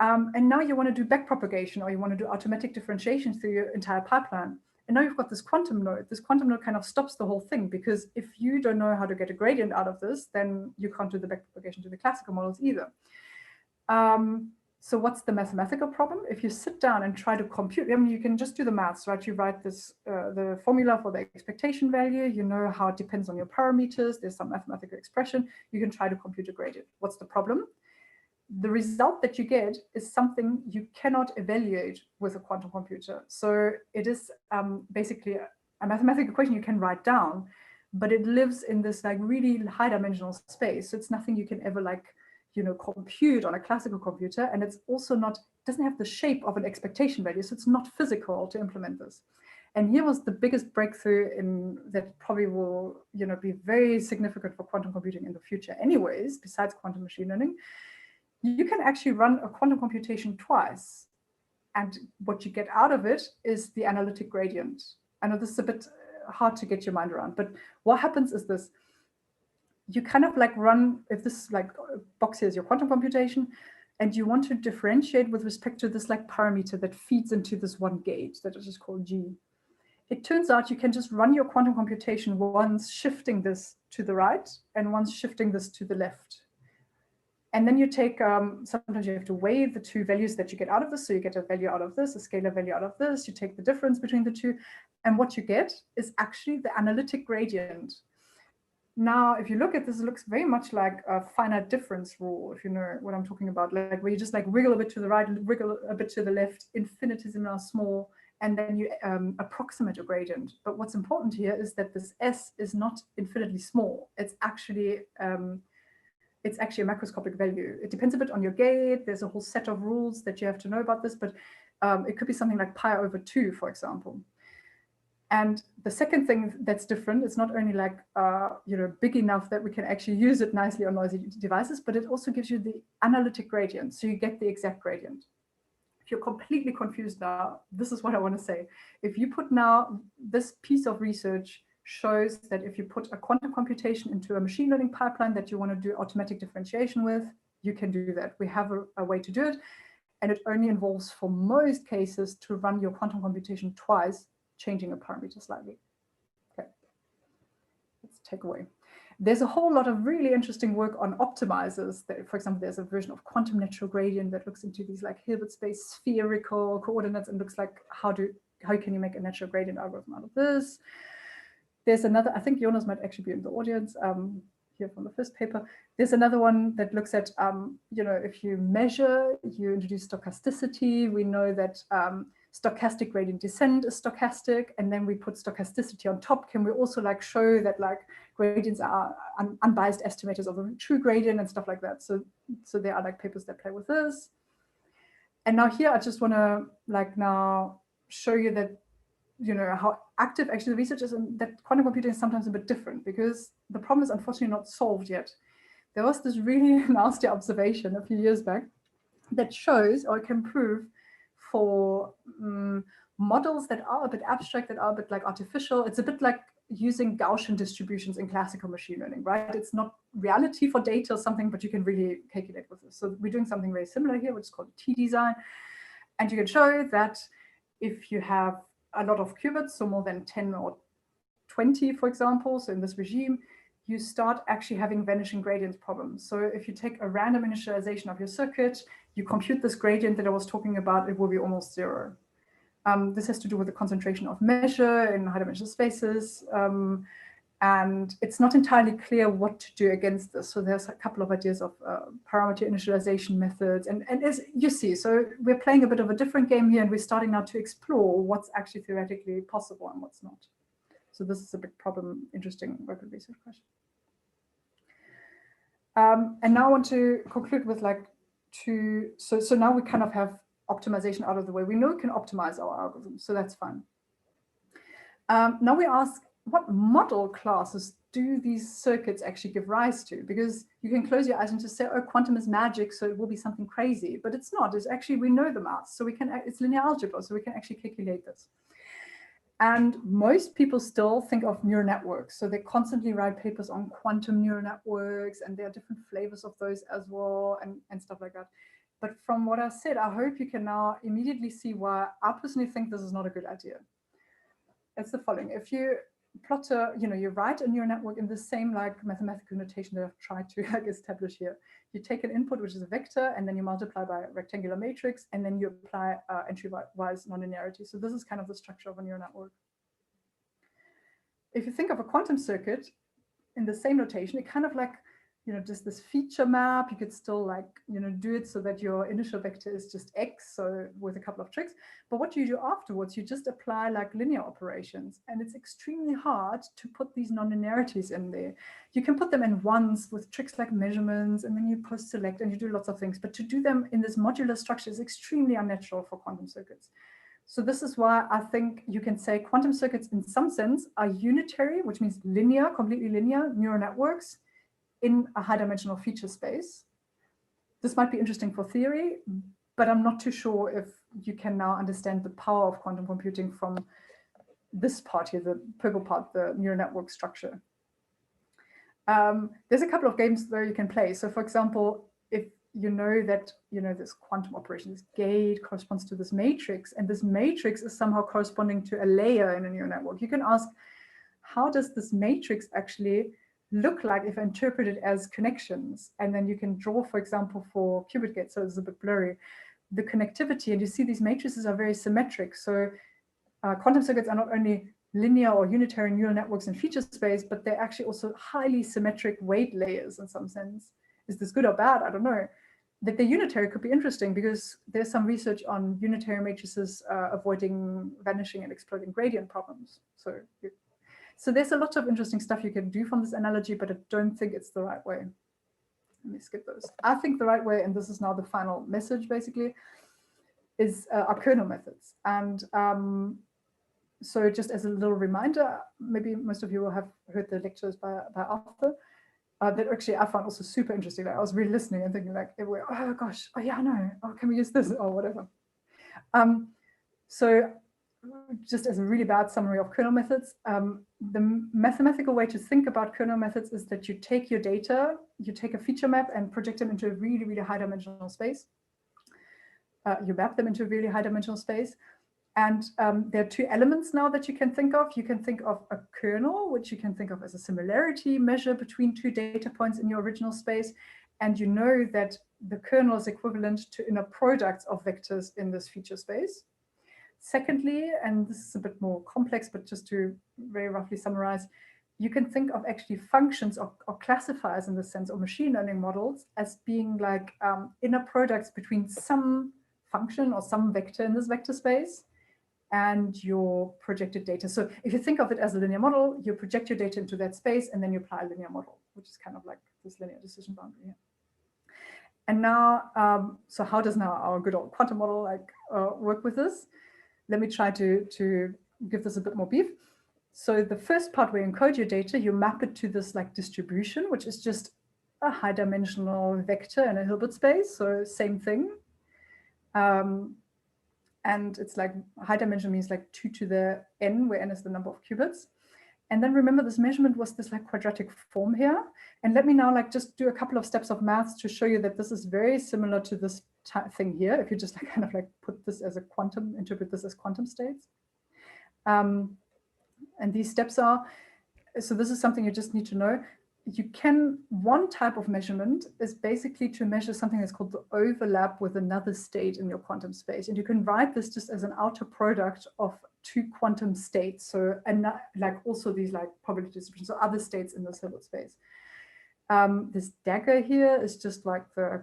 And now you want to do backpropagation, or you want to do automatic differentiation through your entire pipeline. And now you've got this quantum node. This quantum node kind of stops the whole thing, because if you don't know how to get a gradient out of this, then you can't do the backpropagation to the classical models either. So what's the mathematical problem? If you sit down and try to compute, I mean, you can just do the maths, right? You write this, the formula for the expectation value, you know how it depends on your parameters, there's some mathematical expression, you can try to compute a gradient. What's the problem? the result that you get is something you cannot evaluate with a quantum computer. So it is basically a mathematical equation you can write down, but it lives in this like really high dimensional space. So it's nothing you can ever like, you know, compute on a classical computer. And it's also not, doesn't have the shape of an expectation value. So it's not physical to implement this. And here was the biggest breakthrough in that probably will, you know, be very significant for quantum computing in the future anyways, besides quantum machine learning. You can actually run a quantum computation twice. And what you get out of it is the analytic gradient. I know this is a bit hard to get your mind around, but what happens is this. You kind of like run, if this is like box here is your quantum computation, and you want to differentiate with respect to this like parameter that feeds into this one gate that is just called G. It turns out you can just run your quantum computation once shifting this to the right and once shifting this to the left. And then you take, sometimes you have to weigh the two values that you get out of this. So you get a value out of this, a scalar value out of this, you take the difference between the two. And what you get is actually the analytic gradient. Now, if you look at this, it looks very much like a finite difference rule, if you know what I'm talking about, like where you just like wiggle a bit to the right, wiggle a bit to the left, infinitely small, and then you approximate a gradient. But what's important here is that this S is not infinitely small. It's actually a macroscopic value. It depends a bit on your gate. There's a whole set of rules that you have to know about this, but it could be something like pi over 2, for example. And the second thing that's different, it's not only like, you know, big enough that we can actually use it nicely on noisy devices, but it also gives you the analytic gradient. So you get the exact gradient. If you're completely confused now, this is what I want to say. If you put now, this piece of research shows that if you put a quantum computation into a machine learning pipeline that you want to do automatic differentiation with, you can do that. We have a way to do it. And it only involves, for most cases, to run your quantum computation twice, changing a parameter slightly. Okay, let's take away. There's a whole lot of really interesting work on optimizers. For example, there's a version of quantum natural gradient that looks into these like Hilbert space spherical coordinates and looks like how can you make a natural gradient algorithm out of this. There's another, I think Jonas might actually be in the audience here from the first paper. There's another one that looks at, you know, if you measure, you introduce stochasticity. We know that stochastic gradient descent is stochastic, and then we put stochasticity on top. Can we also like show that like gradients are unbiased estimators of the true gradient and stuff like that? So there are like papers that play with this. And now here I just want to like now show you that, you know, how active actually the research is, and that quantum computing is sometimes a bit different because the problem is unfortunately not solved yet. There was this really nasty observation a few years back that shows or can prove for models that are a bit abstract, that are a bit like artificial. It's a bit like using Gaussian distributions in classical machine learning, right? It's not reality for data or something, but you can really calculate with this. So we're doing something very similar here, which is called T-design. And you can show that if you have a lot of qubits, so more than 10 or 20, for example, so in this regime, you start actually having vanishing gradient problems. So if you take a random initialization of your circuit, you compute this gradient that I was talking about, it will be almost 0. This has to do with the concentration of measure in high-dimensional spaces. And it's not entirely clear what to do against this. So there's a couple of ideas of parameter initialization methods. And as you see, so we're playing a bit of a different game here, and we're starting now to explore what's actually theoretically possible and what's not. So this is a big problem, interesting work with research question. And now I want to conclude with like so now we kind of have optimization out of the way. We know we can optimize our algorithms, so that's fine. Now we ask, what model classes do these circuits actually give rise to? Because you can close your eyes and just say, oh, quantum is magic, so it will be something crazy, but it's not. It's actually, we know the maths, so we can, it's linear algebra, so we can actually calculate this. And most people still think of neural networks. So they constantly write papers on quantum neural networks, and there are different flavors of those as well, and stuff like that. But from what I said, I hope you can now immediately see why I personally think this is not a good idea. It's the following. If you plot you write a neural network in the same like mathematical notation that I've tried to like establish here. You take an input, which is a vector, and then you multiply by a rectangular matrix, and then you apply entry-wise nonlinearity. So this is kind of the structure of a neural network. If you think of a quantum circuit in the same notation, it kind of like just this feature map. You could still like, do it so that your initial vector is just X, so with a couple of tricks. But what you do afterwards, you just apply like linear operations. And it's extremely hard to put these nonlinearities in there. You can put them in ones with tricks like measurements, and then you post select and you do lots of things. But to do them in this modular structure is extremely unnatural for quantum circuits. So this is why I think you can say quantum circuits in some sense are unitary, which means linear, completely linear neural networks in a high-dimensional feature space. This might be interesting for theory, but I'm not too sure if you can now understand the power of quantum computing from this part here, the purple part, the neural network structure. There's a couple of games there you can play. So for example, if you know that this quantum operation, this gate corresponds to this matrix, and this matrix is somehow corresponding to a layer in a neural network, you can ask, how does this matrix actually look like if I interpret it as connections? And then you can draw, for example, for qubit gates, so it's a bit blurry, the connectivity, and you see these matrices are very symmetric. So quantum circuits are not only linear or unitary neural networks in feature space, but they're actually also highly symmetric weight layers in some sense. Is this good or bad? I don't know. That they're unitary could be interesting because there's some research on unitary matrices avoiding vanishing and exploding gradient problems. So there's a lot of interesting stuff you can do from this analogy, but I don't think it's the right way. Let me skip those. I think the right way, and this is now the final message basically, is our kernel methods. And so just as a little reminder, maybe most of you will have heard the lectures by Arthur, that actually I found also super interesting. Like I was really listening and thinking like, oh gosh, oh yeah, I know, oh, can we use this or whatever. So just as a really bad summary of kernel methods, the mathematical way to think about kernel methods is that you take your data, you take a feature map and project them into a really, really high dimensional space. You map them into a really high dimensional space. And there are two elements now that you can think of. You can think of a kernel, which you can think of as a similarity measure between two data points in your original space. And you know that the kernel is equivalent to inner products of vectors in this feature space. Secondly, and this is a bit more complex, but just to very roughly summarize, you can think of actually functions or classifiers in the sense, or machine learning models as being like inner products between some function or some vector in this vector space and your projected data. So if you think of it as a linear model, you project your data into that space and then you apply a linear model, which is kind of like this linear decision boundary here. And now, so how does now our good old quantum model like work with this? Let me try to give this a bit more beef. So the first part where you encode your data, you map it to this like distribution, which is just a high dimensional vector in a Hilbert space. So same thing. And it's like high dimension means like 2 to the n, where n is the number of qubits. And then remember this measurement was this like quadratic form here. And let me now like just do a couple of steps of maths to show you that this is very similar to this thing here. If you just like kind of like put this as a quantum, interpret this as quantum states. And these steps are, so this is something you just need to know. One type of measurement is basically to measure something that's called the overlap with another state in your quantum space. And you can write this just as an outer product of two quantum states. So, and like also these like probability distributions, so other states in this Hilbert space. This dagger here is just like the,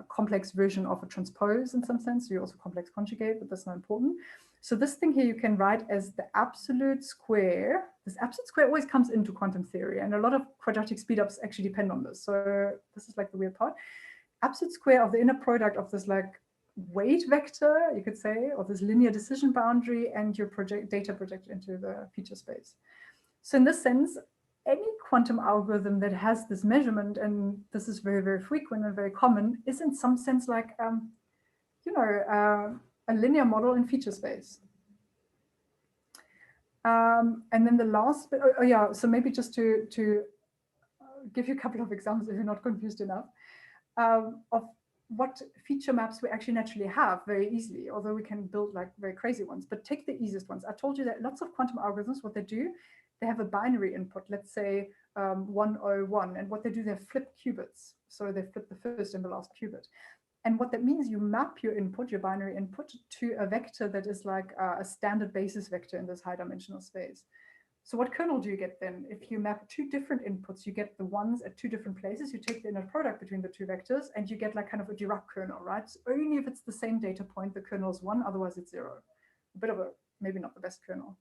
complex version of a transpose in some sense. So you also complex conjugate, but that's not important. So this thing here you can write as the absolute square. This absolute square always comes into quantum theory, and a lot of quadratic speedups actually depend on this. So this is like the weird part. Absolute square of the inner product of this like weight vector, you could say, or this linear decision boundary, and your data projected into the feature space. So in this sense, any quantum algorithm that has this measurement, and this is very, very frequent and very common, is in some sense like, a linear model in feature space. And then the last bit, so maybe just to give you a couple of examples if you're not confused enough, of what feature maps we actually naturally have very easily, although we can build like very crazy ones, but take the easiest ones. I told you that lots of quantum algorithms, what they do, they have a binary input, let's say 101, and what they do, they flip qubits. So they flip the first and the last qubit. And what that means, you map your input, your binary input, to a vector that is like a standard basis vector in this high dimensional space. So what kernel do you get then? If you map two different inputs, you get the ones at two different places, you take the inner product between the two vectors, and you get like kind of a Dirac kernel, right? So only if it's the same data point, the kernel is 1, otherwise it's 0. A bit of a, maybe not the best kernel.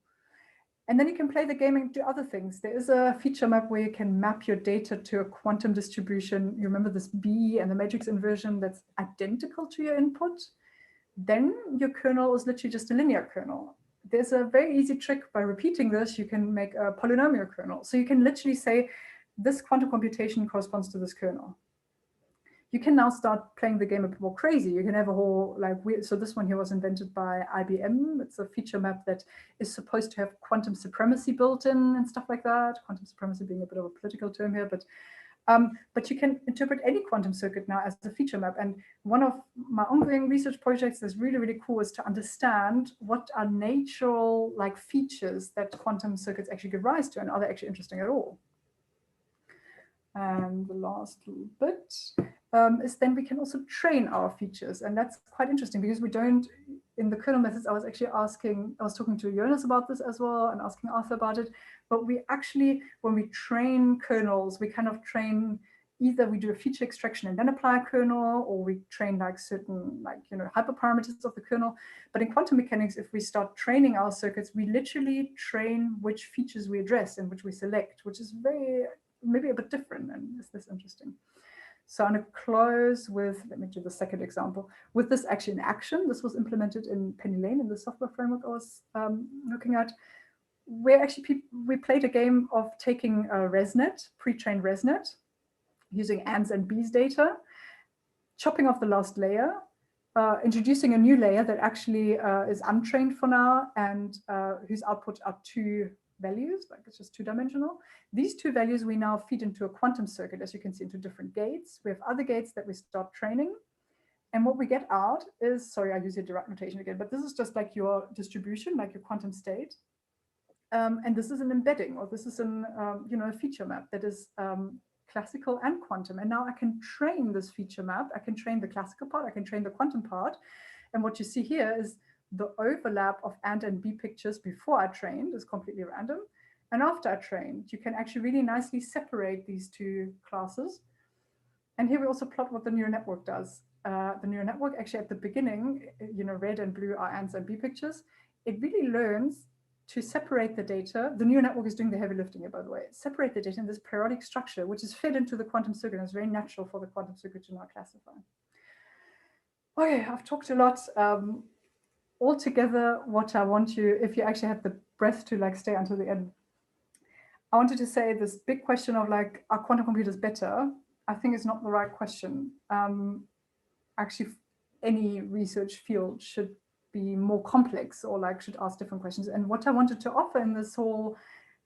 And then you can play the game and do other things. There is a feature map where you can map your data to a quantum distribution. You remember this B and the matrix inversion that's identical to your input? Then your kernel is literally just a linear kernel. There's a very easy trick. By repeating this, you can make a polynomial kernel. So you can literally say, this quantum computation corresponds to this kernel. You can now start playing the game a bit more crazy. You can have a whole, like, weird, so this one here was invented by IBM. It's a feature map that is supposed to have quantum supremacy built in and stuff like that. Quantum supremacy being a bit of a political term here, but you can interpret any quantum circuit now as a feature map. And one of my ongoing research projects that's really, really cool is to understand what are natural like features that quantum circuits actually give rise to, and are they actually interesting at all? And the last little bit is then we can also train our features. And that's quite interesting because we don't, in the kernel methods, I was talking to Jonas about this as well and asking Arthur about it. But we actually, when we train kernels, we kind of train, either we do a feature extraction and then apply a kernel, or we train like certain, like, you know, hyperparameters of the kernel. But in quantum mechanics, if we start training our circuits, we literally train which features we address and which we select, which is very, maybe a bit different. And is this interesting? So I'm going to close with, let me do the second example, with this actually in action. This was implemented in Penny Lane in the software framework I was looking at, where actually we played a game of taking a ResNet, pre-trained ResNet, using ANDs and Bs data, chopping off the last layer, introducing a new layer that actually is untrained for now, and whose output are 2 values, like it's just 2-dimensional. These 2 values we now feed into a quantum circuit, as you can see, into different gates. We have other gates that we start training. And what we get out is, sorry, I use your Dirac notation again, but this is just like your distribution, like your quantum state. And this is an embedding, or this is an, you know, a feature map that is classical and quantum. And now I can train this feature map. I can train the classical part, I can train the quantum part. And what you see here is the overlap of AND and B pictures before I trained is completely random. And after I trained, you can actually really nicely separate these 2 classes. And here we also plot what the neural network does. The neural network actually at the beginning, you know, red and blue are ANDs and B pictures. It really learns to separate the data. The neural network is doing the heavy lifting here, by the way. Separate the data in this periodic structure, which is fed into the quantum circuit, and it's very natural for the quantum circuit to now classify. Okay, I've talked a lot. Altogether, what I want you, if you actually have the breath to like stay until the end, I wanted to say this big question of like, are quantum computers better? I think it's not the right question. Actually, any research field should be more complex, or like should ask different questions. And what I wanted to offer in this whole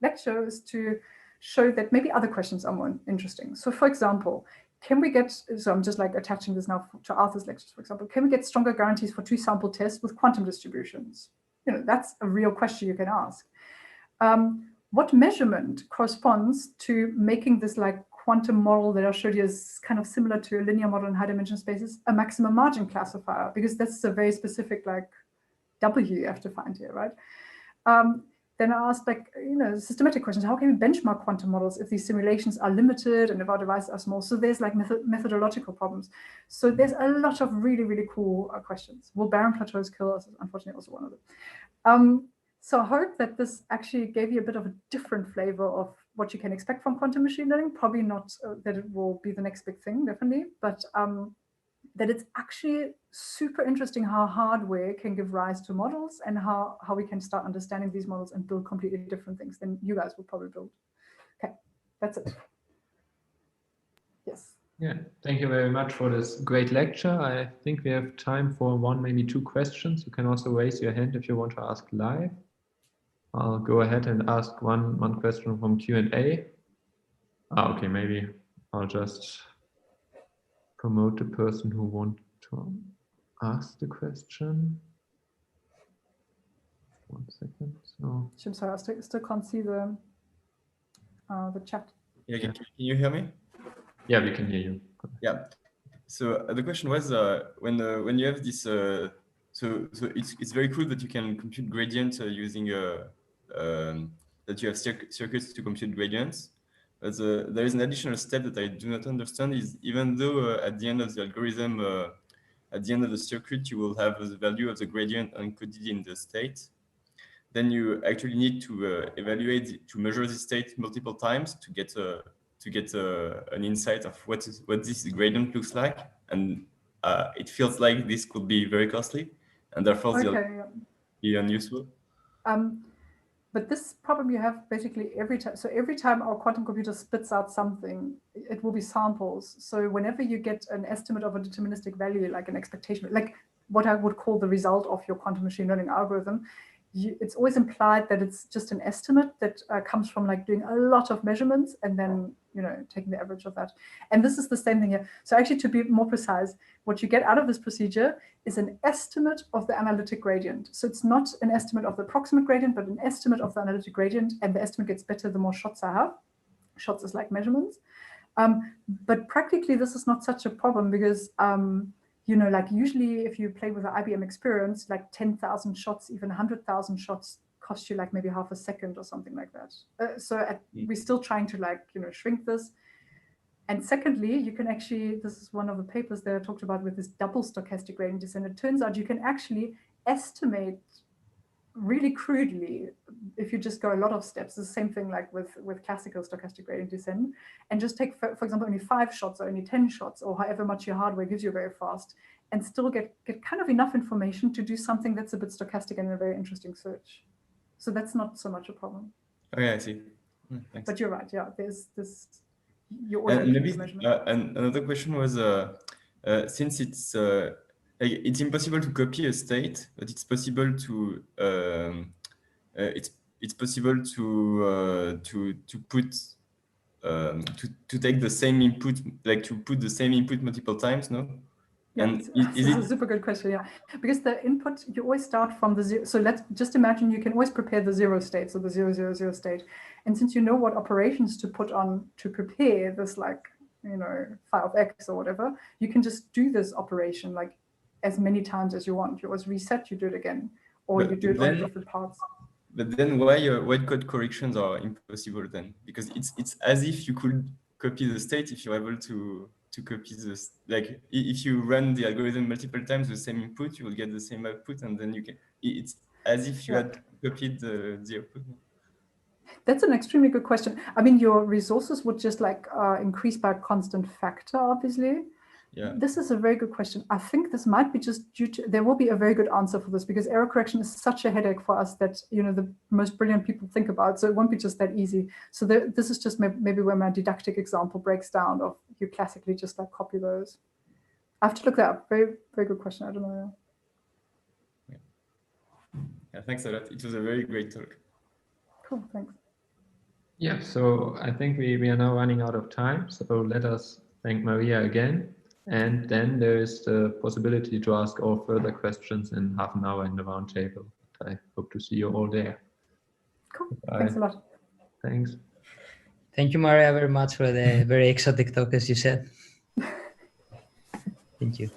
lecture is to show that maybe other questions are more interesting. So for example, can we get, so I'm just like attaching this now to Arthur's lectures, for example, can we get stronger guarantees for 2-sample tests with quantum distributions? You know, that's a real question you can ask. What measurement corresponds to making this like quantum model that I showed you is kind of similar to a linear model in high dimension spaces, a maximum margin classifier, because that's a very specific like W you have to find here, right? Then I asked, like, you know, systematic questions. How can we benchmark quantum models if these simulations are limited and if our devices are small? So there's like methodological problems. So there's a lot of really, really cool questions. Will barren plateaus kill us? Unfortunately, also one of them. So I hope that this actually gave you a bit of a different flavor of what you can expect from quantum machine learning. Probably not that it will be the next big thing, definitely, but that it's actually super interesting how hardware can give rise to models, and how we can start understanding these models and build completely different things than you guys will probably build. Okay, that's it. Yes. Yeah, thank you very much for this great lecture. I think we have time for 1, maybe 2 questions. You can also raise your hand if you want to ask live. I'll go ahead and ask one question from Q&A. Okay, maybe I'll just promote the person who wants to ask the question. 1 second. So I'm sorry, I still can't see the chat. Yeah, can you hear me? Yeah, we can hear you. Yeah. So the question was when you have this so it's very cool that you can compute gradient using that you have circuits to compute gradients. But there is an additional step that I do not understand is even though at the end of the algorithm, at the end of the circuit, you will have the value of the gradient encoded in the state. Then you actually need to evaluate, to measure the state multiple times to get an insight of what this gradient looks like. And it feels like this could be very costly, and therefore be unuseful. But this problem you have basically every time. So every time our quantum computer spits out something, it will be samples. So whenever you get an estimate of a deterministic value, like an expectation, like what I would call the result of your quantum machine learning algorithm, it's always implied that it's just an estimate that comes from like doing a lot of measurements and then, you know, taking the average of that. And this is the same thing here. So actually, to be more precise, what you get out of this procedure is an estimate of the analytic gradient. So it's not an estimate of the approximate gradient, but an estimate of the analytic gradient. And the estimate gets better the more shots I have. Shots is like measurements. But practically, this is not such a problem because you know, like usually if you play with the IBM experience, like 10,000 shots, even 100,000 shots cost you like maybe half a second or something like that. We're still trying to like, you know, shrink this. And secondly, you can actually, this is one of the papers that I talked about with this double stochastic gradient descent. It turns out you can actually estimate really crudely if you just go a lot of steps. The same thing like with classical stochastic gradient descent, and just take, for example, only 5 shots or only 10 shots or however much your hardware gives you very fast, and still get kind of enough information to do something that's a bit stochastic and a very interesting search. So that's not so much a problem. Oh yeah, I see. Thanks. But you're right, yeah, there's this, you're and maybe and another question was since it's impossible to copy a state, but it's possible to it's possible to put to take the same input, like to put the same input multiple times, no? Yeah, and this is a super good question, yeah. Because the input, you always start from the 0. So let's just imagine you can always prepare the 0 state, so the 0, 0, 0 state. And since you know what operations to put on to prepare this, like, you know, phi of x or whatever, you can just do this operation like as many times as you want. You always reset, you do it again, or you do it on different parts. But then why code corrections are impossible then? Because it's as if you could copy the state if you're able to copy this. Like if you run the algorithm multiple times, the same input, you will get the same output, and then you can. It's as if you had copied the output. That's an extremely good question. I mean, your resources would just like increase by a constant factor, obviously. Yeah. This is a very good question. I think this might be just due to, there will be a very good answer for this because error correction is such a headache for us that, you know, the most brilliant people think about. So it won't be just that easy. So this is just maybe where my didactic example breaks down of you classically just like copy those. I have to look that up. Very, very good question. I don't know. Yeah, thanks a lot. It was a very great talk. Cool, thanks. Yeah, so I think we are now running out of time. So let us thank Maria again. And then there is the possibility to ask all further questions in half an hour in the roundtable. I hope to see you all there. Cool. Bye. Thanks a lot. Thanks. Thank you, Maria, very much for the very exotic talk, as you said. Thank you.